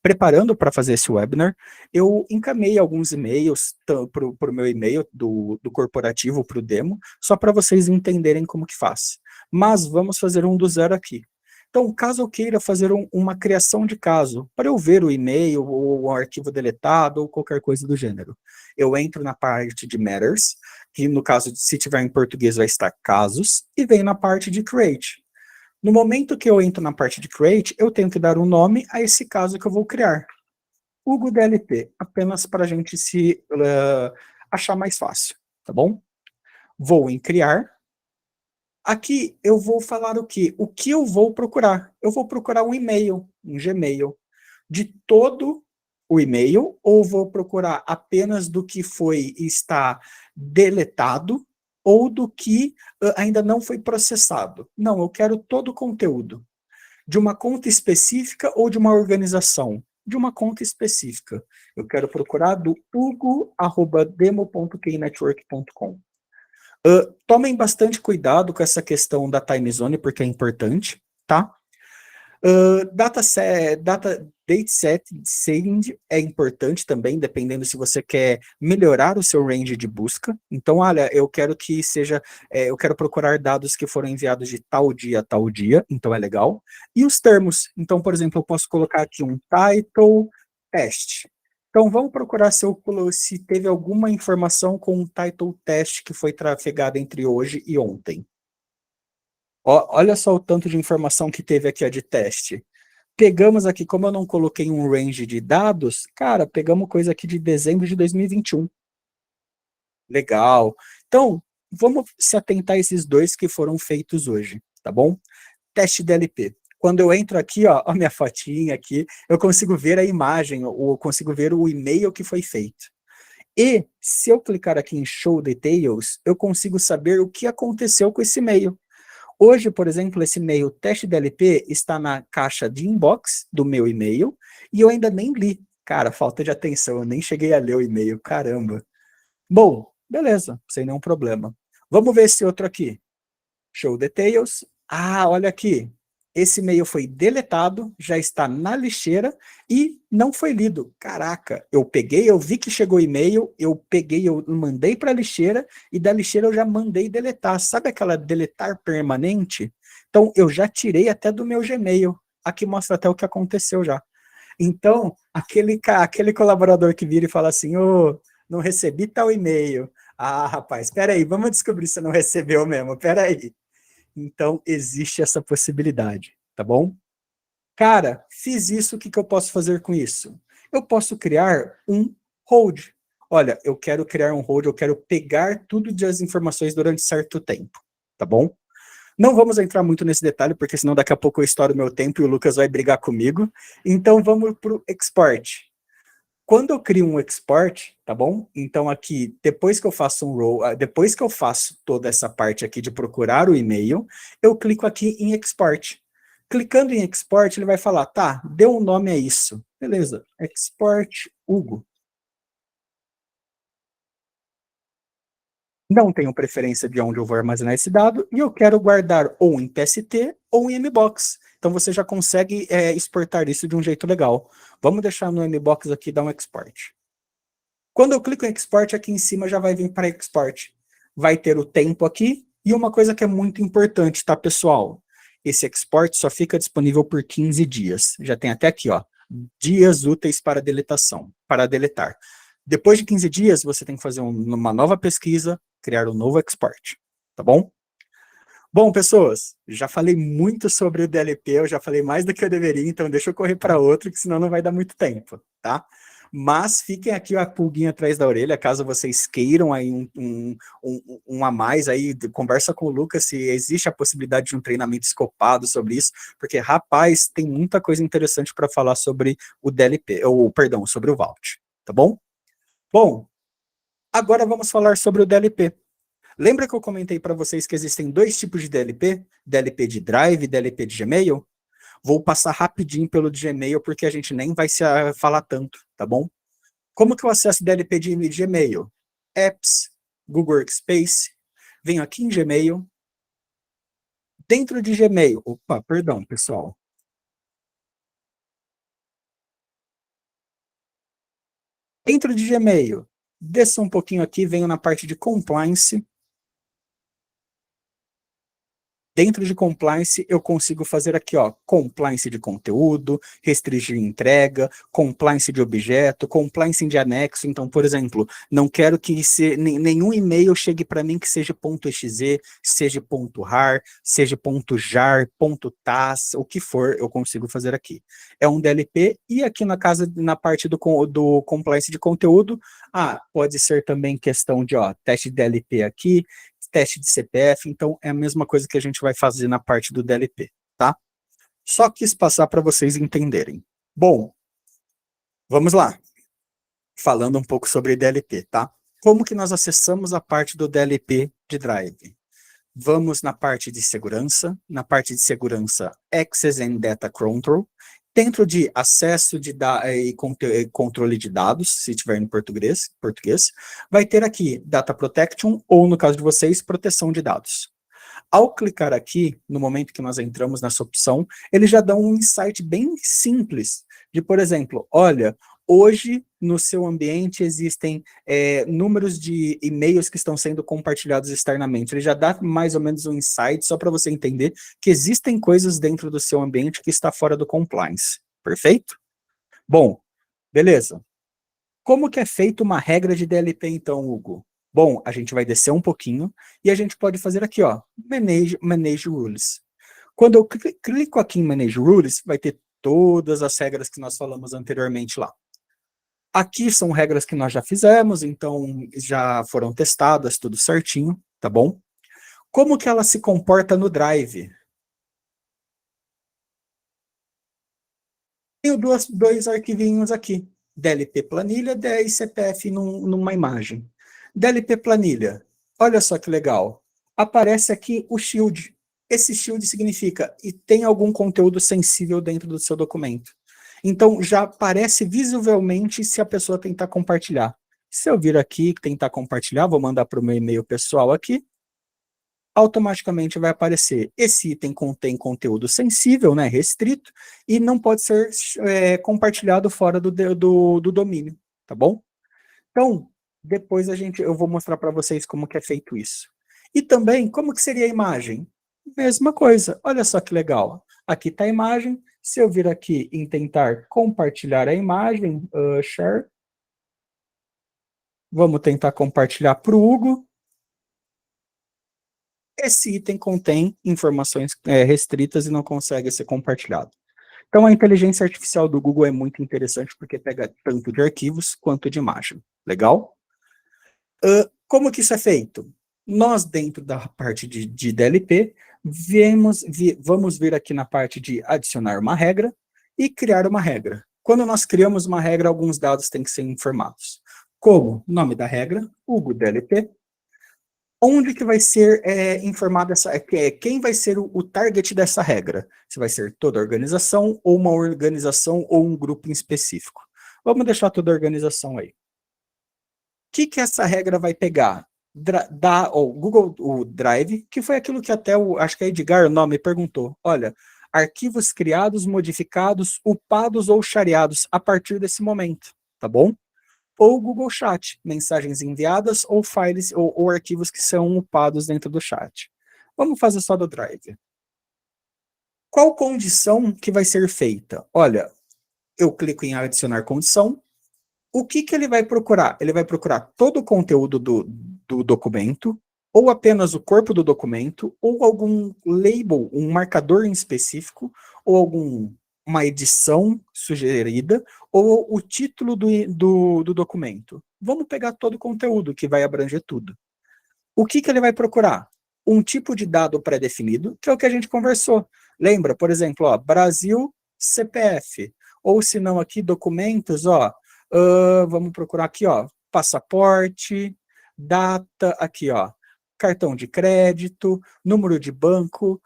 preparando para fazer esse webinar, eu encaminhei alguns e-mails para o meu e-mail do corporativo, para o demo, só para vocês entenderem como que faz. Mas vamos fazer um do zero aqui. Então, caso eu queira fazer uma criação de caso, para eu ver o e-mail, ou o arquivo deletado, ou qualquer coisa do gênero, eu entro na parte de Matters, que no caso, se tiver em português, vai estar casos, e venho na parte de Create. No momento que eu entro na parte de Create, eu tenho que dar um nome a esse caso que eu vou criar. Hugo DLP, apenas para a gente se achar mais fácil, tá bom? Vou em Criar. Aqui eu vou falar o quê? O que eu vou procurar? Eu vou procurar um e-mail, um Gmail, de todo o e-mail, ou vou procurar apenas do que foi e está deletado, ou do que ainda não foi processado. Não, eu quero todo o conteúdo. De uma conta específica ou de uma organização? De uma conta específica. Eu quero procurar do hugo@demo.keynetwork.com. Tomem bastante cuidado com essa questão da time zone, porque é importante, tá? Date setting é importante também, dependendo se você quer melhorar o seu range de busca. Então, olha, eu quero que seja, eu quero procurar dados que foram enviados de tal dia a tal dia, então é legal. E os termos, então, por exemplo, eu posso colocar aqui um title test. Então, vamos procurar se teve alguma informação com um title test que foi trafegado entre hoje e ontem. Olha só o tanto de informação que teve aqui de teste. Pegamos aqui, como eu não coloquei um range de dados, cara, pegamos coisa aqui de dezembro de 2021. Legal. Então, vamos se atentar a esses dois que foram feitos hoje, tá bom? Teste DLP. Quando eu entro aqui, ó, a minha fotinha aqui, eu consigo ver a imagem, ou eu consigo ver o e-mail que foi feito. E, se eu clicar aqui em Show Details, eu consigo saber o que aconteceu com esse e-mail. Hoje, por exemplo, esse e-mail teste DLP está na caixa de inbox do meu e-mail e eu ainda nem li. Cara, falta de atenção, eu nem cheguei a ler o e-mail, caramba. Bom, beleza, sem nenhum problema. Vamos ver esse outro aqui. Show Details. Ah, olha aqui. Esse e-mail foi deletado, já está na lixeira e não foi lido. Caraca, eu peguei, eu vi que chegou o e-mail, eu mandei para a lixeira e da lixeira eu já mandei deletar. Sabe aquela deletar permanente? Então, eu já tirei até do meu Gmail. Aqui mostra até o que aconteceu já. Então, aquele colaborador que vira e fala assim, não recebi tal e-mail. Ah, rapaz, espera aí, vamos descobrir se não recebeu mesmo, espera aí. Então, existe essa possibilidade, tá bom? Cara, fiz isso, o que eu posso fazer com isso? Eu posso criar um hold. Olha, eu quero criar um hold, eu quero pegar tudo das informações durante certo tempo, tá bom? Não vamos entrar muito nesse detalhe, porque senão daqui a pouco eu estouro meu tempo e o Lucas vai brigar comigo. Então, vamos para o export. Quando eu crio um export, tá bom? Então aqui, depois que eu faço depois que eu faço toda essa parte aqui de procurar o e-mail, eu clico aqui em export. Clicando em export, ele vai falar, tá, deu um nome a isso. Beleza, export Hugo. Não tenho preferência de onde eu vou armazenar esse dado, e eu quero guardar ou em PST ou em MBOX. Então você já consegue exportar isso de um jeito legal. Vamos deixar no MBOX aqui e dar um export. Quando eu clico em export, aqui em cima já vai vir para export. Vai ter o tempo aqui, e uma coisa que é muito importante, tá, pessoal? Esse export só fica disponível por 15 dias. Já tem até aqui, ó, dias úteis para deletação, para deletar. Depois de 15 dias, você tem que fazer uma nova pesquisa, criar um novo export, tá bom? Bom, pessoas, já falei muito sobre o DLP, eu já falei mais do que eu deveria, então deixa eu correr para outro, que senão não vai dar muito tempo, tá? Mas fiquem aqui a pulguinha atrás da orelha, caso vocês queiram aí um a mais, aí conversa com o Lucas se existe a possibilidade de um treinamento escopado sobre isso, porque, rapaz, tem muita coisa interessante para falar sobre o DLP, ou, perdão, sobre o Vault. tá bom? Bom, agora vamos falar sobre o DLP. Lembra que eu comentei para vocês que existem dois tipos de DLP? DLP de Drive e DLP de Gmail? Vou passar rapidinho pelo de Gmail, porque a gente nem vai se falar tanto, tá bom? Como que eu acesso DLP de Gmail? Apps, Google Workspace, venho aqui em Gmail. Dentro de Gmail, opa, perdão, pessoal. Dentro de Gmail, desço um pouquinho aqui, venho na parte de Compliance. Dentro de Compliance, eu consigo fazer aqui, ó, Compliance de conteúdo, restringir entrega, Compliance de objeto, Compliance de anexo. Então, por exemplo, não quero que nenhum e-mail chegue para mim que seja .exe, seja .rar, seja .jar, .tas, o que for, eu consigo fazer aqui. É um DLP, e aqui na parte do Compliance de conteúdo, pode ser também questão de, ó, teste de DLP aqui, teste de CPF, então é a mesma coisa que a gente vai fazer na parte do DLP, tá? Só quis passar para vocês entenderem. Bom, vamos lá. Falando um pouco sobre DLP, tá? Como que nós acessamos a parte do DLP de Drive? Vamos na parte de segurança, Access and Data Control, dentro de acesso e controle de dados, se tiver em português, vai ter aqui Data Protection, ou no caso de vocês, proteção de dados. Ao clicar aqui, no momento que nós entramos nessa opção, ele já dá um insight bem simples, de, por exemplo, olha, hoje no seu ambiente existem números de e-mails que estão sendo compartilhados externamente. Ele já dá mais ou menos um insight, só para você entender que existem coisas dentro do seu ambiente que está fora do compliance. Perfeito? Bom, beleza. Como que é feita uma regra de DLP, então, Hugo? Bom, a gente vai descer um pouquinho e a gente pode fazer aqui, ó, Manage Rules. Quando eu clico aqui em Manage Rules, vai ter todas as regras que nós falamos anteriormente lá. Aqui são regras que nós já fizemos, então já foram testadas, tudo certinho, tá bom? Como que ela se comporta no Drive? Tenho dois arquivinhos aqui, DLP planilha, e CPF numa imagem. DLP planilha, olha só que legal, aparece aqui o shield. Esse shield significa e tem algum conteúdo sensível dentro do seu documento. Então, já aparece visivelmente se a pessoa tentar compartilhar. Se eu vir aqui e tentar compartilhar, vou mandar para o meu e-mail pessoal aqui, automaticamente vai aparecer. Esse item contém conteúdo sensível, né, restrito, e não pode ser compartilhado fora do domínio, tá bom? Então, depois eu vou mostrar para vocês como que é feito isso. E também, como que seria a imagem? Mesma coisa, olha só que legal. Aqui está a imagem. Se eu vir aqui em tentar compartilhar a imagem, share, vamos tentar compartilhar para o Hugo. Esse item contém informações restritas e não consegue ser compartilhado. Então, a inteligência artificial do Google é muito interessante porque pega tanto de arquivos quanto de imagem. Legal? Como que isso é feito? Nós, dentro da parte de DLP, vamos vir aqui na parte de adicionar uma regra e criar uma regra. Quando nós criamos uma regra, alguns dados têm que ser informados. Como? Nome da regra, Hugo DLP. Onde que vai ser informada quem vai ser o target dessa regra? Se vai ser toda a organização, ou uma organização, ou um grupo em específico. Vamos deixar toda a organização aí. O que essa regra vai pegar? O Google Drive, que foi aquilo que até acho que a Edgar, o nome, perguntou. Olha, arquivos criados, modificados, upados ou shareados a partir desse momento, tá bom? Ou Google Chat, mensagens enviadas ou files ou arquivos que são upados dentro do chat. Vamos fazer só do Drive. Qual condição que vai ser feita? Olha, eu clico em adicionar condição. O que ele vai procurar? Ele vai procurar todo o conteúdo do documento, ou apenas o corpo do documento, ou algum label, um marcador em específico, ou uma edição sugerida, ou o título do documento. Vamos pegar todo o conteúdo, que vai abranger tudo. O que ele vai procurar? Um tipo de dado pré-definido, que é o que a gente conversou. Lembra, por exemplo, ó, Brasil, CPF. Ou se não aqui, documentos, ó, Vamos procurar aqui, ó, passaporte, data, aqui, ó, cartão de crédito, número de banco,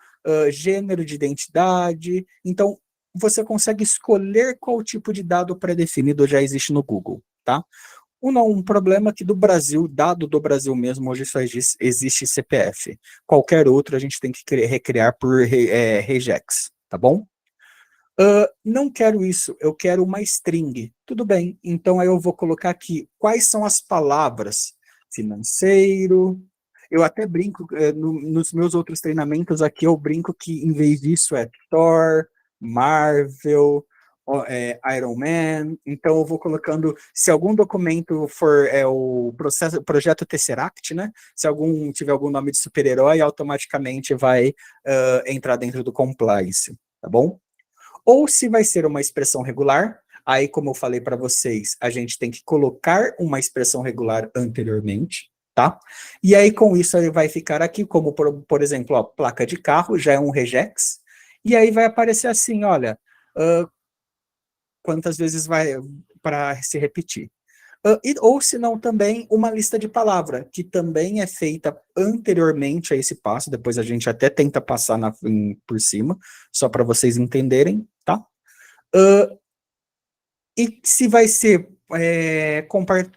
gênero de identidade. Então, você consegue escolher qual tipo de dado pré-definido já existe no Google, tá? Um problema que do Brasil, dado do Brasil mesmo, hoje só existe CPF. Qualquer outro a gente tem que recriar por regex, tá bom? Não quero isso, eu quero uma string. Tudo bem, então aí eu vou colocar aqui quais são as palavras. Financeiro. Eu até brinco, nos meus outros treinamentos aqui, eu brinco que em vez disso é Thor, Marvel, Iron Man. Então eu vou colocando, se algum documento for o projeto Tesseract, né? Se algum tiver algum nome de super-herói, automaticamente vai entrar dentro do compliance, tá bom? Ou se vai ser uma expressão regular, aí como eu falei para vocês, a gente tem que colocar uma expressão regular anteriormente, tá? E aí com isso ele vai ficar aqui como, por exemplo, ó, placa de carro, já é um regex, e aí vai aparecer assim, olha, quantas vezes vai para se repetir. Ou se não também uma lista de palavra, que também é feita anteriormente a esse passo, depois a gente até tenta passar por cima, só para vocês entenderem, tá? E se vai ser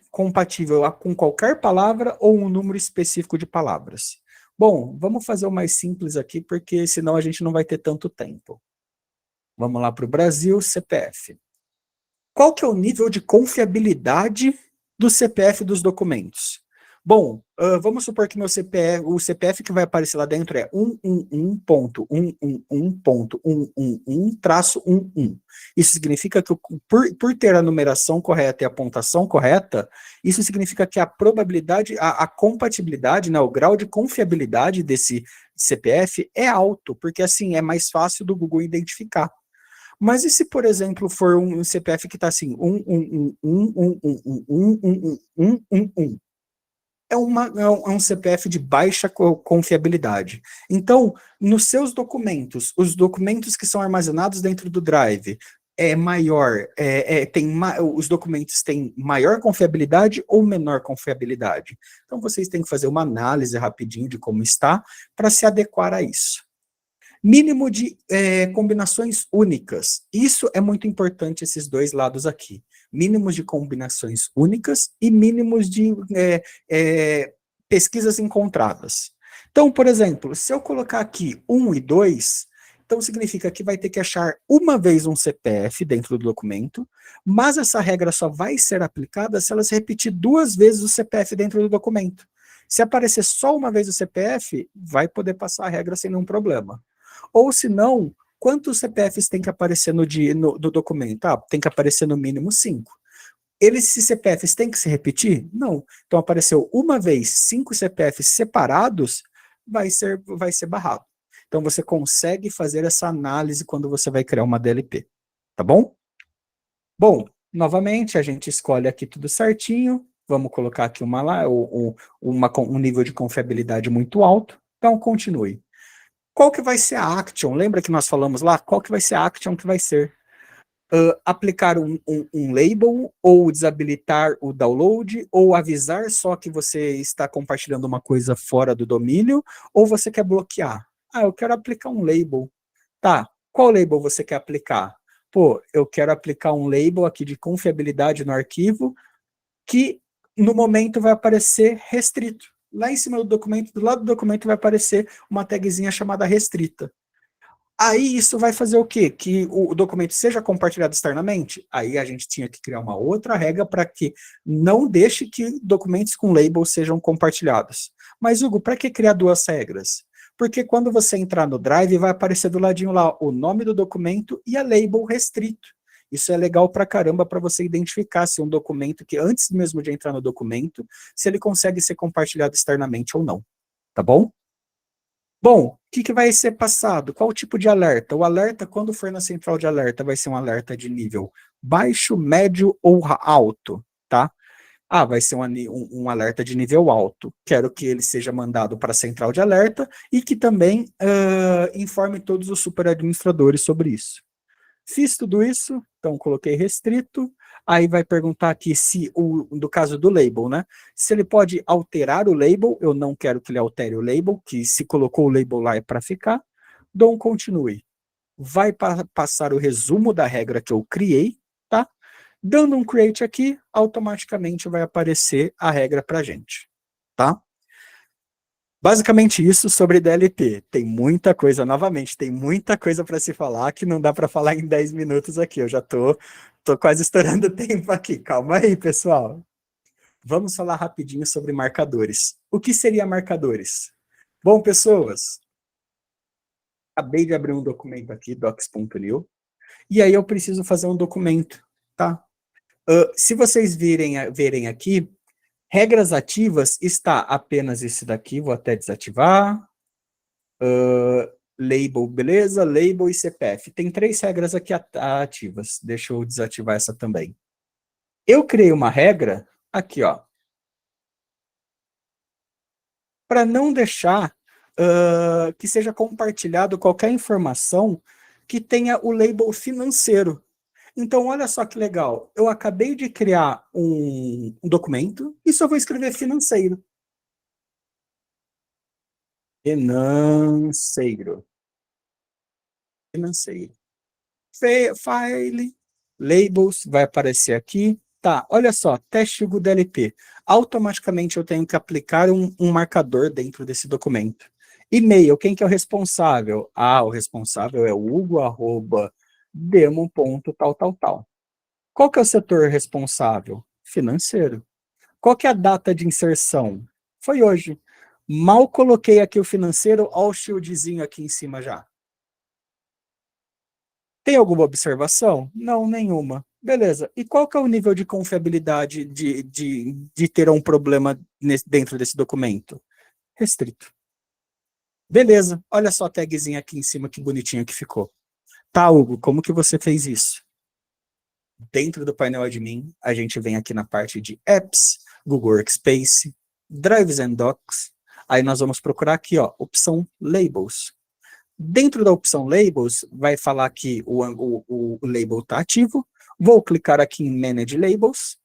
compatível com qualquer palavra ou um número específico de palavras. Bom, vamos fazer o mais simples aqui, porque senão a gente não vai ter tanto tempo. Vamos lá para o Brasil, CPF. Qual que é o nível de confiabilidade do CPF dos documentos? Bom, vamos supor que o CPF que vai aparecer lá dentro é 111.111.111-11. Isso significa que, por ter a numeração correta e a pontuação correta, isso significa que a probabilidade, a compatibilidade, né, o grau de confiabilidade desse CPF é alto, porque assim é mais fácil do Google identificar. Mas e se, por exemplo, for um CPF que está assim, 111.111.111? É um CPF de baixa confiabilidade. Então, nos seus documentos, os documentos que são armazenados dentro do Drive, os documentos têm maior confiabilidade ou menor confiabilidade? Então, vocês têm que fazer uma análise rapidinho de como está, para se adequar a isso. Mínimo de combinações únicas. Isso é muito importante, esses dois lados aqui. Mínimos de combinações únicas e mínimos de pesquisas encontradas. Então, por exemplo, se eu colocar aqui 1 e 2, então significa que vai ter que achar uma vez um CPF dentro do documento, mas essa regra só vai ser aplicada se ela se repetir 2 vezes o CPF dentro do documento. Se aparecer só uma vez o CPF, vai poder passar a regra sem nenhum problema. Ou se não, quantos CPFs tem que aparecer no documento? Tem que aparecer no mínimo 5. Esses CPFs têm que se repetir? Não. Então apareceu uma vez 5 CPFs separados, vai ser barrado. Então você consegue fazer essa análise quando você vai criar uma DLP. Tá bom? Bom, novamente a gente escolhe aqui tudo certinho. Vamos colocar aqui um nível de confiabilidade muito alto. Então continue. Qual que vai ser a action? Lembra que nós falamos lá? Qual que vai ser a action que vai ser? Aplicar um label, ou desabilitar o download, ou avisar só que você está compartilhando uma coisa fora do domínio, ou você quer bloquear? Eu quero aplicar um label. Tá, qual label você quer aplicar? Pô, eu quero aplicar um label aqui de confiabilidade no arquivo, que no momento vai aparecer restrito. Lá em cima do documento, do lado do documento vai aparecer uma tagzinha chamada restrita. Aí isso vai fazer o quê? Que o documento seja compartilhado externamente? Aí a gente tinha que criar uma outra regra para que não deixe que documentos com label sejam compartilhados. Mas, Hugo, para que criar 2 regras? Porque quando você entrar no Drive, vai aparecer do ladinho lá o nome do documento e a label restrito. Isso é legal pra caramba para você identificar se um documento que, antes mesmo de entrar no documento, se ele consegue ser compartilhado externamente ou não. Tá bom? Bom, o que vai ser passado? Qual tipo de alerta? O alerta, quando for na central de alerta, vai ser um alerta de nível baixo, médio ou alto, tá? Vai ser um alerta de nível alto. Quero que ele seja mandado para a central de alerta e que também informe todos os superadministradores sobre isso. Fiz tudo isso, então coloquei restrito. Aí vai perguntar aqui se, no caso do label, né? Se ele pode alterar o label, eu não quero que ele altere o label, que se colocou o label lá é para ficar. Dou um continue. Vai passar o resumo da regra que eu criei, tá? Dando um create aqui, automaticamente vai aparecer a regra para a gente, tá? Basicamente isso sobre DLT. Tem muita coisa, novamente, tem muita coisa para se falar que não dá para falar em 10 minutos aqui. Eu já tô quase estourando o tempo aqui. Calma aí, pessoal. Vamos falar rapidinho sobre marcadores. O que seria marcadores? Bom, pessoas, acabei de abrir um documento aqui, docs.new, e aí eu preciso fazer um documento, tá? Se vocês verem aqui, regras ativas está apenas esse daqui, vou até desativar. Label, beleza? Label e CPF. Tem 3 regras aqui ativas. Deixa eu desativar essa também. Eu criei uma regra, aqui, ó, para não deixar que seja compartilhado qualquer informação que tenha o label financeiro. Então, olha só que legal. Eu acabei de criar um documento e só vou escrever financeiro. Financeiro. Financeiro. File, labels, vai aparecer aqui. Tá, olha só, teste Hugo DLP. Automaticamente eu tenho que aplicar um marcador dentro desse documento. E-mail, quem que é o responsável? O responsável é o hugo@demo.tal. Qual que é o setor responsável? Financeiro. Qual que é a data de inserção? Foi hoje. Mal coloquei aqui o financeiro, olha o shieldzinho aqui em cima já. Tem alguma observação? Não, nenhuma. Beleza. E qual que é o nível de confiabilidade de ter um problema dentro desse documento? Restrito. Beleza. Olha só a tagzinha aqui em cima, que bonitinho que ficou. Tá, Hugo, como que você fez isso? Dentro do painel admin, a gente vem aqui na parte de Apps, Google Workspace, Drives and Docs. Aí nós vamos procurar aqui, ó, opção Labels. Dentro da opção Labels, vai falar que o label está ativo. Vou clicar aqui em Manage Labels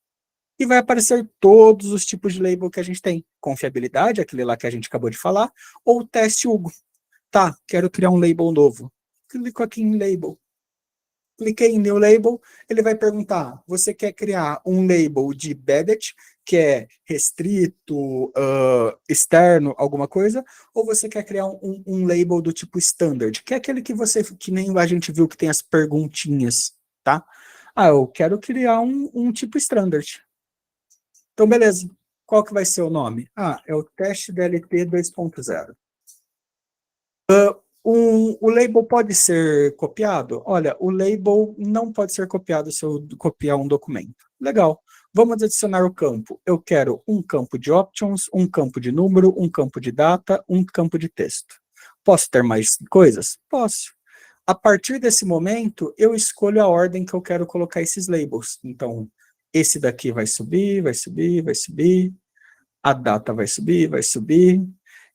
e vai aparecer todos os tipos de label que a gente tem. Confiabilidade, aquele lá que a gente acabou de falar, ou teste Hugo. Tá, quero criar um label novo. Clico aqui em Label. Cliquei em New Label, ele vai perguntar, você quer criar um label de Embedded, que é restrito, externo, alguma coisa, ou você quer criar um label do tipo Standard, que é aquele que nem a gente viu que tem as perguntinhas, tá? Eu quero criar um tipo Standard. Então, beleza. Qual que vai ser o nome? É o teste DLT 2.0. O label pode ser copiado? Olha, o label não pode ser copiado se eu copiar um documento. Legal. Vamos adicionar o campo. Eu quero um campo de options, um campo de número, um campo de data, um campo de texto. Posso ter mais coisas? Posso. A partir desse momento, eu escolho a ordem que eu quero colocar esses labels. Então, esse daqui vai subir, vai subir, vai subir. A data vai subir, vai subir.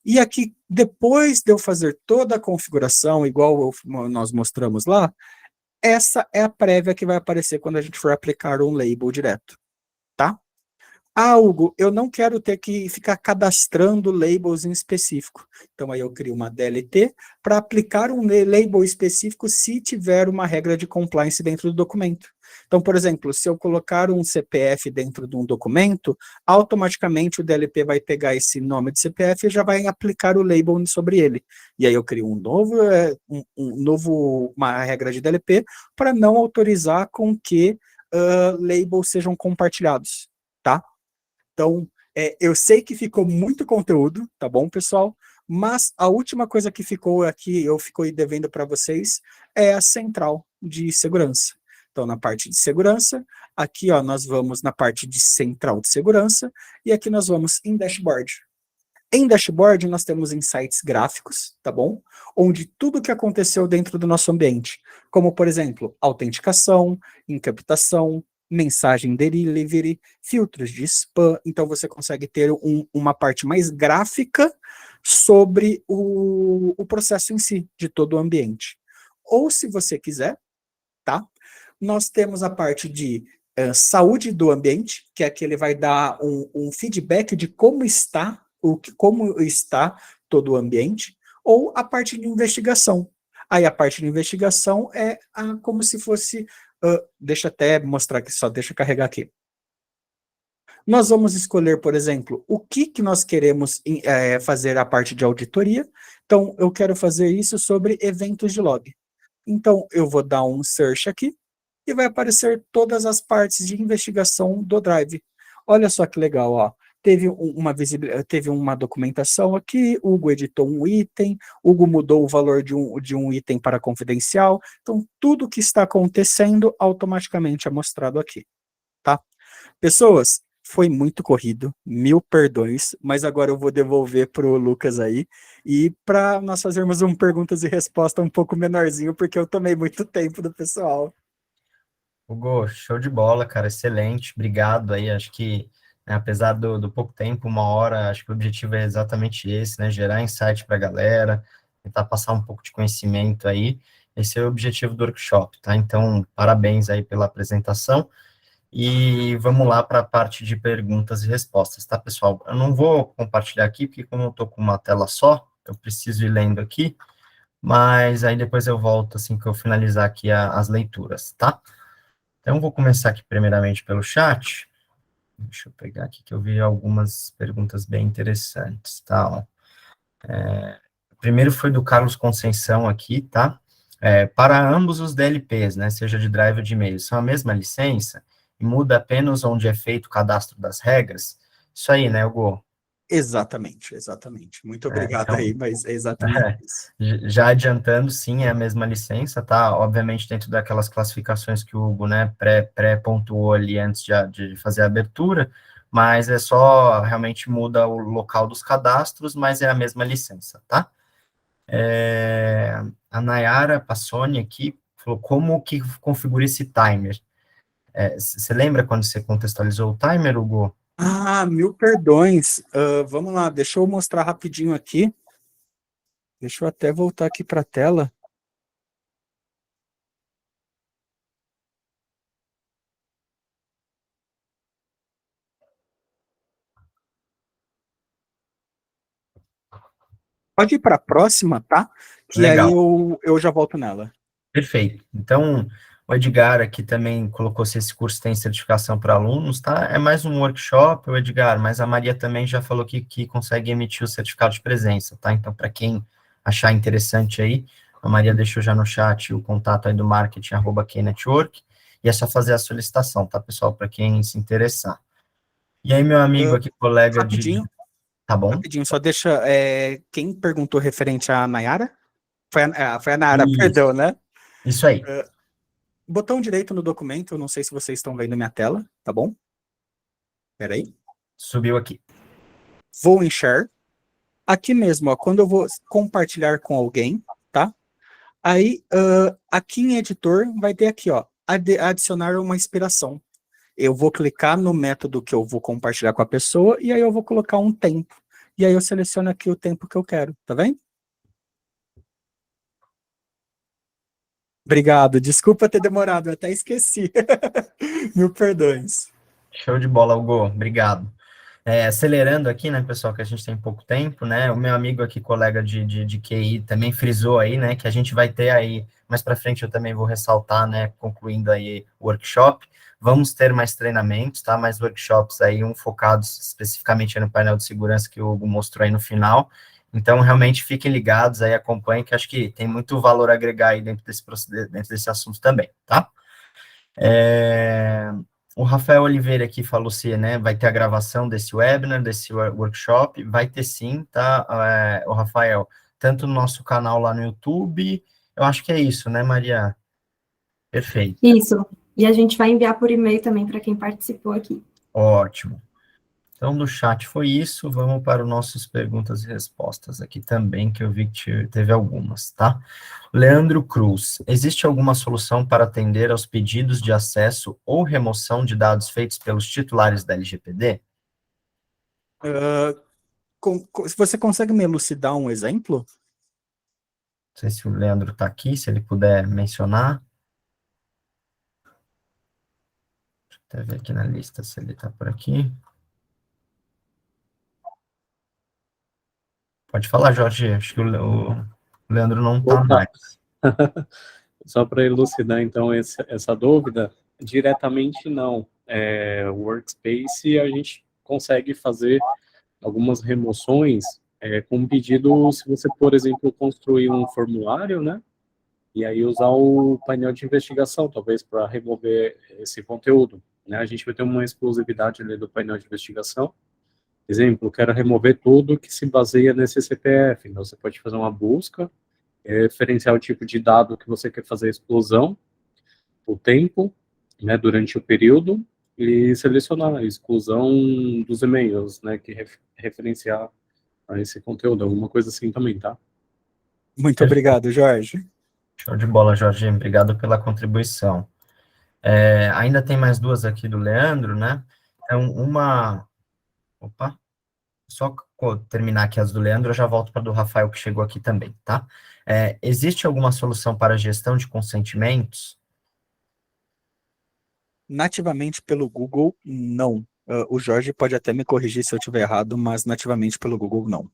E aqui, depois de eu fazer toda a configuração, igual nós mostramos lá, essa é a prévia que vai aparecer quando a gente for aplicar um label direto, tá? Hugo, eu não quero ter que ficar cadastrando labels em específico. Então, aí eu crio uma DLT para aplicar um label específico se tiver uma regra de compliance dentro do documento. Então, por exemplo, se eu colocar um CPF dentro de um documento, automaticamente o DLP vai pegar esse nome de CPF e já vai aplicar o label sobre ele. E aí eu crio uma regra de DLP para não autorizar com que labels sejam compartilhados, tá? Então, eu sei que ficou muito conteúdo, tá bom, pessoal? Mas a última coisa que ficou aqui, eu fico devendo para vocês, é a central de segurança. Então, na parte de segurança, aqui ó, nós vamos na parte de central de segurança, e aqui nós vamos em dashboard. Em dashboard, nós temos insights gráficos, tá bom? Onde tudo que aconteceu dentro do nosso ambiente, como, por exemplo, autenticação, encriptação, mensagem delivery, filtros de spam. Então, você consegue ter uma parte mais gráfica sobre o processo em si, de todo o ambiente. Ou, se você quiser, tá? Nós temos a parte de saúde do ambiente, que é que ele vai dar um feedback de como está, como está todo o ambiente, ou a parte de investigação. Aí a parte de investigação é como se fosse, deixa até mostrar aqui, só deixa eu carregar aqui. Nós vamos escolher, por exemplo, o que nós queremos fazer a parte de auditoria. Então, eu quero fazer isso sobre eventos de log. Então, eu vou dar um search aqui e vai aparecer todas as partes de investigação do Drive. Olha só que legal, ó. Teve uma documentação aqui, Hugo editou um item, Hugo mudou o valor de um item para confidencial. Então, tudo que está acontecendo automaticamente é mostrado aqui, tá? Pessoas, foi muito corrido, 1000 perdões, mas agora eu vou devolver para o Lucas aí, e para nós fazermos um perguntas e respostas um pouco menorzinho, porque eu tomei muito tempo do pessoal. Hugo, show de bola, cara, excelente, obrigado aí, acho que, né, apesar do pouco tempo, 1 hora, acho que o objetivo é exatamente esse, né, gerar insight para a galera, tentar passar um pouco de conhecimento aí, esse é o objetivo do workshop, tá? Então, parabéns aí pela apresentação, e vamos lá para a parte de perguntas e respostas, tá, pessoal? Eu não vou compartilhar aqui, porque como eu estou com uma tela só, eu preciso ir lendo aqui, mas aí depois eu volto, assim que eu finalizar aqui as leituras, tá? Então, vou começar aqui primeiramente pelo chat. Deixa eu pegar aqui que eu vi algumas perguntas bem interessantes, tá? Ó. Primeiro foi do Carlos Conceição aqui, tá? Para ambos os DLPs, né, seja de drive ou de e-mail, são a mesma licença e muda apenas onde é feito o cadastro das regras? Isso aí, né, Hugo? Exatamente. Muito obrigado Então, aí, mas é exatamente isso. já adiantando, sim, é a mesma licença, tá? Obviamente, dentro daquelas classificações que o Hugo, né, pré-pontuou ali antes de fazer a abertura, mas é só, realmente muda o local dos cadastros, mas é a mesma licença, tá? A Nayara Passoni aqui falou, como que configura esse timer? Você lembra quando você contextualizou o timer, Hugo? 1000 perdões. Vamos lá, deixa eu mostrar rapidinho aqui. Deixa eu até voltar aqui para a tela. Pode ir para a próxima, tá? Que aí Legal. eu já volto nela. Perfeito. Então, o Edgar aqui também colocou se esse curso tem certificação para alunos, tá? É mais um workshop, o Edgar, mas a Maria também já falou que consegue emitir o certificado de presença, tá? Então, para quem achar interessante aí, a Maria deixou já no chat o contato aí do marketing, @knetwork, e é só fazer a solicitação, tá, pessoal? Para quem se interessar. E aí, meu amigo aqui, colega Rapidinho, Tá bom? só deixa. Quem perguntou referente à Nayara? Foi a Nayara, Isso, perdão, né? isso aí. Botão direito no documento, eu não sei se vocês estão vendo minha tela, tá bom? Espera aí. Subiu aqui. Vou em share. Aqui mesmo, ó, quando eu vou compartilhar com alguém, tá? Aí, aqui em editor, vai ter aqui, ó, adicionar uma inspiração. Eu vou clicar no método que eu vou compartilhar com a pessoa, e aí eu vou colocar um tempo. E aí eu seleciono aqui o tempo que eu quero, tá vendo? Obrigado, desculpa ter demorado, eu até esqueci. 1000 perdões. Show de bola, Hugo. Obrigado. Acelerando aqui, né, pessoal, que a gente tem pouco tempo, né, o meu amigo aqui, colega de QI, também frisou aí, né, que a gente vai ter aí, mais para frente eu também vou ressaltar, né, concluindo aí o workshop, vamos ter mais treinamentos, tá, mais workshops aí, focados especificamente no painel de segurança que o Hugo mostrou aí no final, então, realmente, fiquem ligados aí, acompanhem, que acho que tem muito valor a agregar aí dentro desse assunto também, tá? O Rafael Oliveira aqui falou se, né, vai ter a gravação desse webinar, desse workshop, vai ter sim, tá, o Rafael, tanto no nosso canal lá no YouTube, eu acho que é isso, né, Maria? Perfeito. Isso. E a gente vai enviar por e-mail também para quem participou aqui. Ótimo. Então, do chat foi isso, vamos para os nossos perguntas e respostas aqui também, que eu vi que teve algumas, tá? Leandro Cruz, existe alguma solução para atender aos pedidos de acesso ou remoção de dados feitos pelos titulares da LGPD? Você consegue me elucidar um exemplo? Não sei se o Leandro está aqui, se ele puder mencionar. até ver aqui na lista se ele está por aqui. Pode falar, Jorge. Acho que o Leandro não está Opa. mais. Só para elucidar, então, essa dúvida, diretamente não. O Workspace, a gente consegue fazer algumas remoções com um pedido, se você, por exemplo, construir um formulário, né? E aí usar o painel de investigação, talvez, para remover esse conteúdo, né? A gente vai ter uma exclusividade ali do painel de investigação. Exemplo, quero remover tudo que se baseia nesse CPF. Então, você pode fazer uma busca, referenciar o tipo de dado que você quer fazer a exclusão, o tempo, né, durante o período, e selecionar a exclusão dos e-mails, né, que referenciar a esse conteúdo, alguma coisa assim também, tá? Muito obrigado, Jorge. Show de bola, Jorge. Obrigado pela contribuição. Ainda tem mais duas aqui do Leandro, né? Então, uma... Opa! Só terminar aqui as do Leandro, eu já volto para a do Rafael, que chegou aqui também, tá? Existe alguma solução para a gestão de consentimentos? Nativamente pelo Google, não. O Jorge pode até me corrigir se eu estiver errado, mas nativamente pelo Google, não.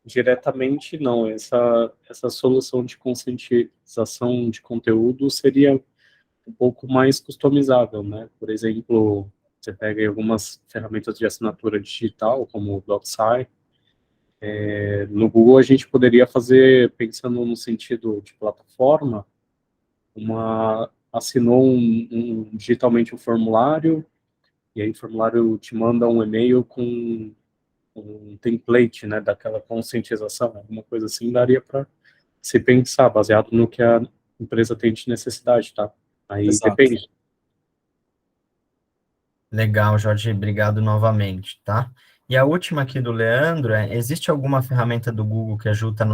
Diretamente não. Essa solução de conscientização de conteúdo seria um pouco mais customizável, né? Por exemplo, você pega aí algumas ferramentas de assinatura digital, como o DocSign. No Google a gente poderia fazer, pensando no sentido de plataforma, assinou digitalmente um formulário, e aí o formulário te manda um e-mail com um template, né, daquela conscientização, alguma coisa assim, daria para se pensar, baseado no que a empresa tem de necessidade, tá? Aí Exato. depende. Legal, Jorge, obrigado novamente, tá? E a última aqui do Leandro existe alguma ferramenta do Google que ajuda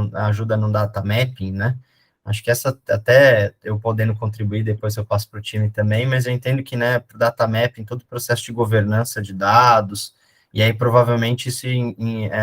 no data mapping, né? Acho que essa até eu podendo contribuir, depois eu passo para o time também, mas eu entendo que, né, para o data mapping, todo o processo de governança de dados, e aí provavelmente isso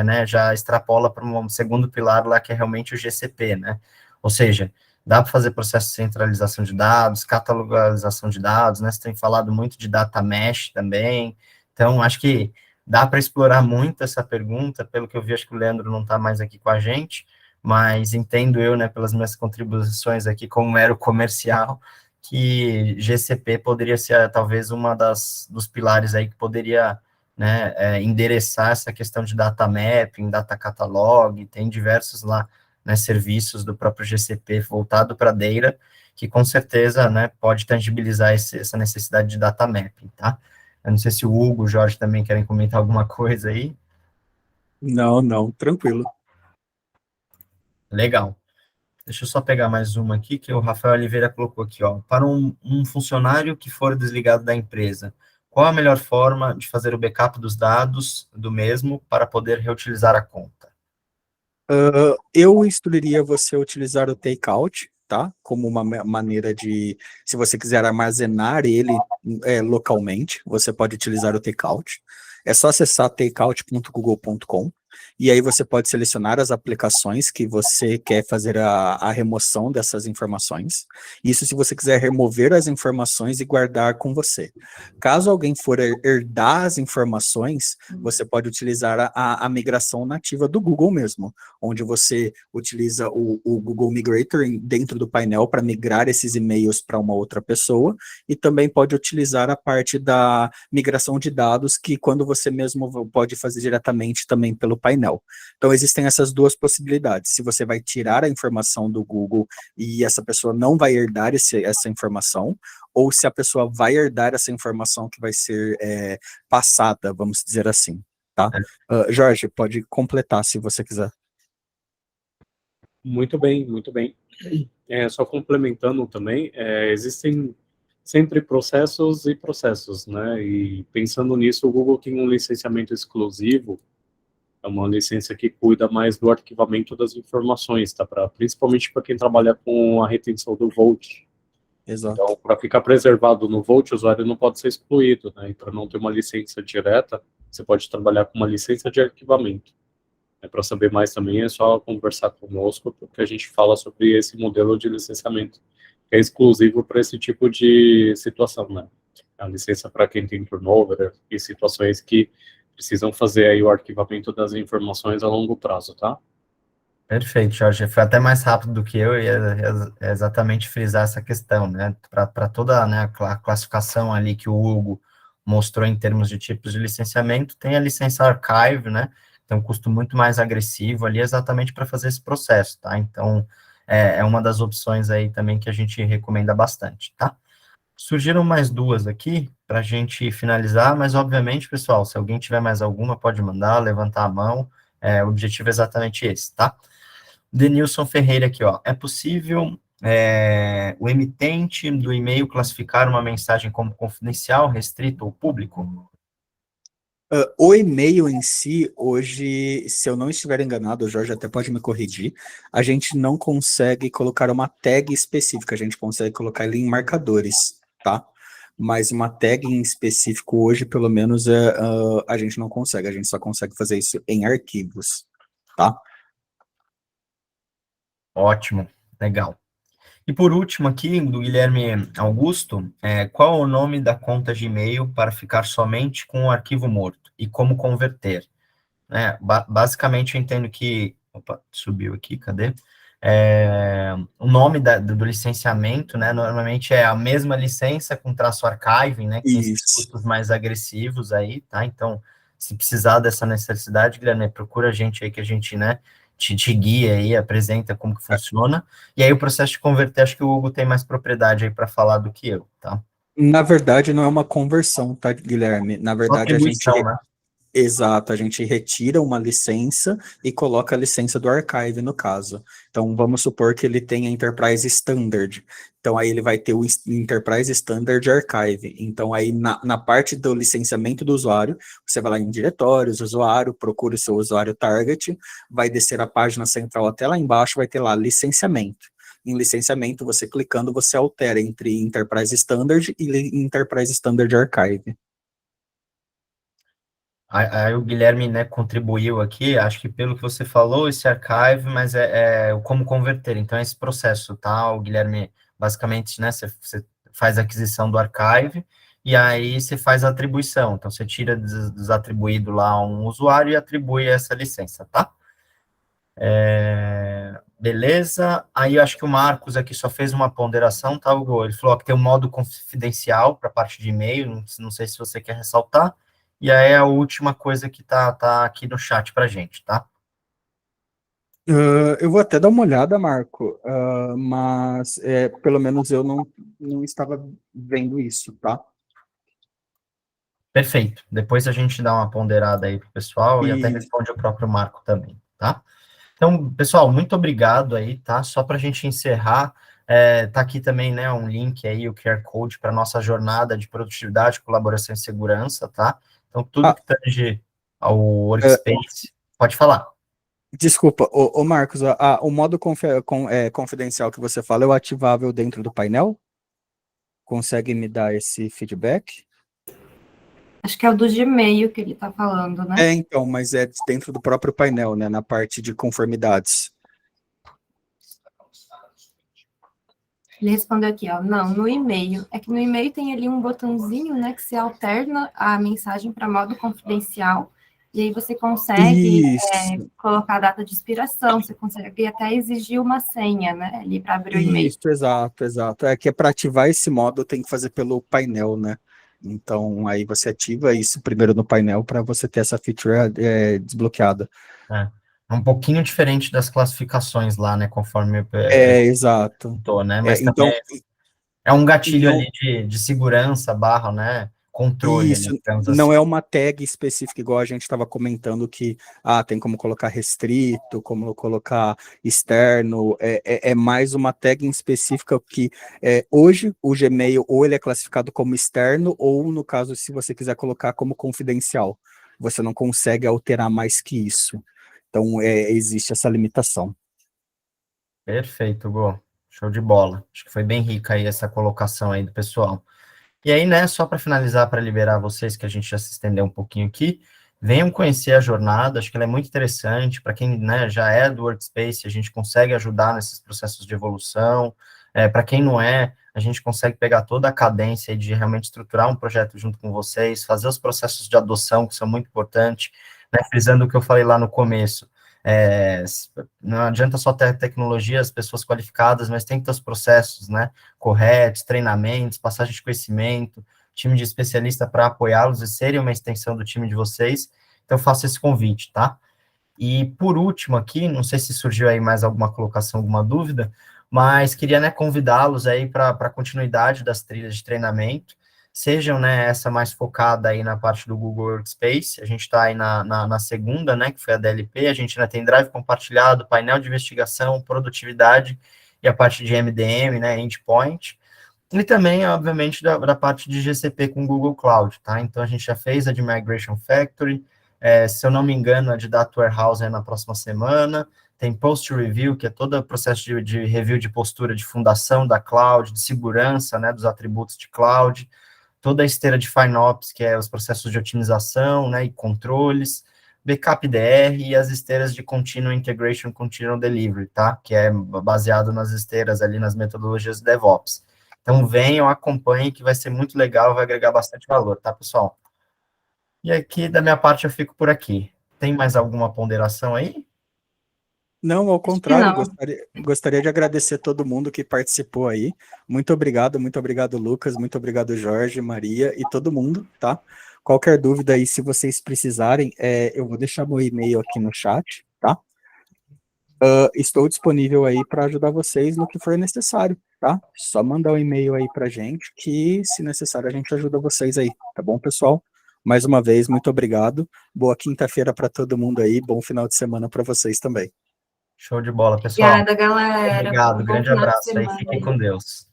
né, já extrapola para um segundo pilar lá, que é realmente o GCP, né? Ou seja, dá para fazer processo de centralização de dados, catalogalização de dados, né? Você tem falado muito de data mesh também. Então, acho que dá para explorar muito essa pergunta. Pelo que eu vi, acho que o Leandro não está mais aqui com a gente, mas entendo eu, né, pelas minhas contribuições aqui como mero comercial, que GCP poderia ser talvez dos pilares aí que poderia, né, endereçar essa questão de data mapping, data catalog, tem diversos lá, né, serviços do próprio GCP voltado para a Deira, que com certeza, né, pode tangibilizar essa necessidade de data mapping, tá? Eu não sei se o Hugo, o Jorge também querem comentar alguma coisa aí. Não, tranquilo. Legal. Deixa eu só pegar mais uma aqui, que o Rafael Oliveira colocou aqui, ó. Para um funcionário que for desligado da empresa, qual a melhor forma de fazer o backup dos dados do mesmo para poder reutilizar a conta? Eu instruiria você a utilizar o takeout, tá? Como uma maneira de, se você quiser armazenar ele localmente, você pode utilizar o takeout. É só acessar takeout.google.com e aí você pode selecionar as aplicações que você quer fazer a remoção dessas informações. Isso se você quiser remover as informações e guardar com você. Caso alguém for herdar as informações, você pode utilizar a migração nativa do Google mesmo, onde você utiliza o Google Migrator dentro do painel para migrar esses e-mails para uma outra pessoa, e também pode utilizar a parte da migração de dados, que quando você mesmo pode fazer diretamente também pelo painel. Então, existem essas duas possibilidades. Se você vai tirar a informação do Google e essa pessoa não vai herdar essa informação, ou se a pessoa vai herdar essa informação que vai ser passada, vamos dizer assim, tá? Jorge, pode completar se você quiser. Muito bem, muito bem. Só complementando também, existem sempre processos e processos, né? E pensando nisso, o Google tem um licenciamento exclusivo, é uma licença que cuida mais do arquivamento das informações, tá? Principalmente para quem trabalha com a retenção do Vault. Exato. Então, para ficar preservado no Vault, o usuário não pode ser excluído, né? E para não ter uma licença direta, você pode trabalhar com uma licença de arquivamento. Para saber mais também é só conversar conosco, porque a gente fala sobre esse modelo de licenciamento, é exclusivo para esse tipo de situação, né? A licença para quem tem turnover e situações que precisam fazer aí o arquivamento das informações a longo prazo, tá? Perfeito, Jorge. Foi até mais rápido do que eu, e é exatamente frisar essa questão, né? Para toda, né, a classificação ali que o Hugo mostrou em termos de tipos de licenciamento, tem a licença Archive, né? Tem um custo muito mais agressivo ali, exatamente para fazer esse processo, tá? Então, é uma das opções aí também que a gente recomenda bastante, tá? Surgiram mais duas aqui para a gente finalizar, mas obviamente, pessoal, se alguém tiver mais alguma, pode mandar, levantar a mão. O objetivo é exatamente esse, tá? Denilson Ferreira aqui, ó. É possível o emitente do e-mail classificar uma mensagem como confidencial, restrito ao público? O e-mail em si, hoje, se eu não estiver enganado, o Jorge até pode me corrigir, a gente não consegue colocar uma tag específica, a gente consegue colocar ele em marcadores, tá? Mas uma tag em específico hoje, pelo menos, a gente não consegue, a gente só consegue fazer isso em arquivos, tá? Ótimo, legal. E por último aqui, do Guilherme Augusto, qual é o nome da conta de e-mail para ficar somente com o arquivo morto e como converter? Basicamente, eu entendo que... Opa, subiu aqui, cadê? O nome do licenciamento, né, normalmente é a mesma licença com traço archiving, né, que tem esses Isso. custos mais agressivos aí, tá? Então, se precisar dessa necessidade, Guilherme, procura a gente aí que a gente, né, te guia aí, apresenta como que funciona, e aí o processo de converter, acho que o Hugo tem mais propriedade aí para falar do que eu, tá? Na verdade, não é uma conversão, tá, Guilherme? Na Só verdade, atribuição, né? exato, a gente retira uma licença e coloca a licença do archive, no caso. Então, vamos supor que ele tenha Enterprise Standard. Então, aí ele vai ter o Enterprise Standard Archive. Então, aí na parte do licenciamento do usuário, você vai lá em diretórios, usuário, procura o seu usuário target, vai descer a página central até lá embaixo, vai ter lá licenciamento. Em licenciamento, você clicando, você altera entre Enterprise Standard e Enterprise Standard Archive. Aí o Guilherme, né, contribuiu aqui, acho que pelo que você falou, esse archive, mas o como converter. Então, esse processo, tá? O Guilherme, basicamente, né, você faz a aquisição do archive e aí você faz a atribuição. Então, você tira desatribuído lá um usuário e atribui essa licença, tá? Beleza. Aí eu acho que o Marcos aqui só fez uma ponderação, tá, Hugo? Ele falou que tem um modo confidencial para a parte de e-mail, não sei se você quer ressaltar. E aí é a última coisa que tá aqui no chat pra gente, tá? Eu vou até dar uma olhada, Marco, mas pelo menos eu não estava vendo isso, tá? Perfeito. Depois a gente dá uma ponderada aí pro pessoal e até E responde o próprio Marco também, tá? Então, pessoal, muito obrigado aí, tá? Só para a gente encerrar, tá aqui também, né, um link aí, o QR Code para nossa jornada de produtividade, colaboração e segurança, tá? Então, tudo que tange ao Workspace, pode falar. desculpa, ô Marcos, o modo confidencial que você fala é o ativável dentro do painel? Consegue me dar esse feedback? Acho que é o do Gmail que ele está falando, né? Então, mas é dentro do próprio painel, né, na parte de conformidades. Ele respondeu aqui, ó, não, no e-mail. É que no e-mail tem ali um botãozinho, né, que se alterna a mensagem para modo confidencial, e aí você consegue Isso. colocar a data de expiração, você consegue até exigir uma senha, né, ali para abrir o e-mail. Isso, exato, exato. É que para ativar esse modo tem que fazer pelo painel, né? Então, aí você ativa isso primeiro no painel para você ter essa feature desbloqueada. É um pouquinho diferente das classificações lá, né, conforme Exato. tô, né, mas Então, também é um gatilho não, ali de segurança, barra, né, controle ali, isso digamos não assim. é uma tag específica, igual a gente estava comentando que tem como colocar restrito, como colocar externo, é mais uma tag em específica que hoje o Gmail ou ele é classificado como externo, ou no caso, se você quiser colocar como confidencial, você não consegue alterar mais que isso. Então, existe essa limitação. Perfeito, Gô. Show de bola. Acho que foi bem rica aí essa colocação aí do pessoal. E aí, né, só para finalizar, para liberar vocês, que a gente já se estendeu um pouquinho aqui, venham conhecer a jornada, acho que ela é muito interessante, para quem, né, já é do Workspace, a gente consegue ajudar nesses processos de evolução, Para quem não é, a gente consegue pegar toda a cadência de realmente estruturar um projeto junto com vocês, fazer os processos de adoção, que são muito importantes, né, frisando o que eu falei lá no começo. Não adianta só ter tecnologia, as pessoas qualificadas, mas tem que ter os processos, né, corretos, treinamentos, passagem de conhecimento, time de especialista para apoiá-los e serem uma extensão do time de vocês. Então, eu faço esse convite, tá? E, por último aqui, não sei se surgiu aí mais alguma colocação, alguma dúvida, mas queria, né, convidá-los aí para a continuidade das trilhas de treinamento, sejam, né, essa mais focada aí na parte do Google Workspace, a gente está aí na segunda, né, que foi a DLP, a gente ainda tem Drive compartilhado, painel de investigação, produtividade e a parte de MDM, né, Endpoint, e também, obviamente, da parte de GCP com Google Cloud, tá? Então, a gente já fez a de Migration Factory, se eu não me engano, a de Data Warehouse é na próxima semana, tem Post-Review, que é todo o processo de review de postura de fundação da cloud, de segurança, né, dos atributos de cloud, toda a esteira de FinOps, que é os processos de otimização, né, e controles, Backup DR e as esteiras de Continuous Integration, Continuous Delivery, tá? Que é baseado nas esteiras ali, nas metodologias de DevOps. Então, venham, acompanhem, que vai ser muito legal, vai agregar bastante valor, tá, pessoal? E aqui, da minha parte, eu fico por aqui. Tem mais alguma ponderação aí? Não, ao Acho que contrário, não. gostaria de agradecer todo mundo que participou aí. Muito obrigado, Lucas, muito obrigado, Jorge, Maria e todo mundo, tá? Qualquer dúvida aí, se vocês precisarem, eu vou deixar meu e-mail aqui no chat, tá? Estou disponível aí para ajudar vocês no que for necessário, tá? Só mandar um e-mail aí pra gente, que se necessário a gente ajuda vocês aí, tá bom, pessoal? Mais uma vez, muito obrigado. Boa quinta-feira para todo mundo aí, bom final de semana para vocês também. Show de bola, pessoal. Obrigada, galera. Obrigado, Bom grande final de abraço aí, semana fiquem aí. com Deus.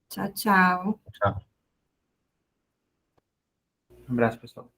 Tchau, tchau. Tchau. Um abraço, pessoal.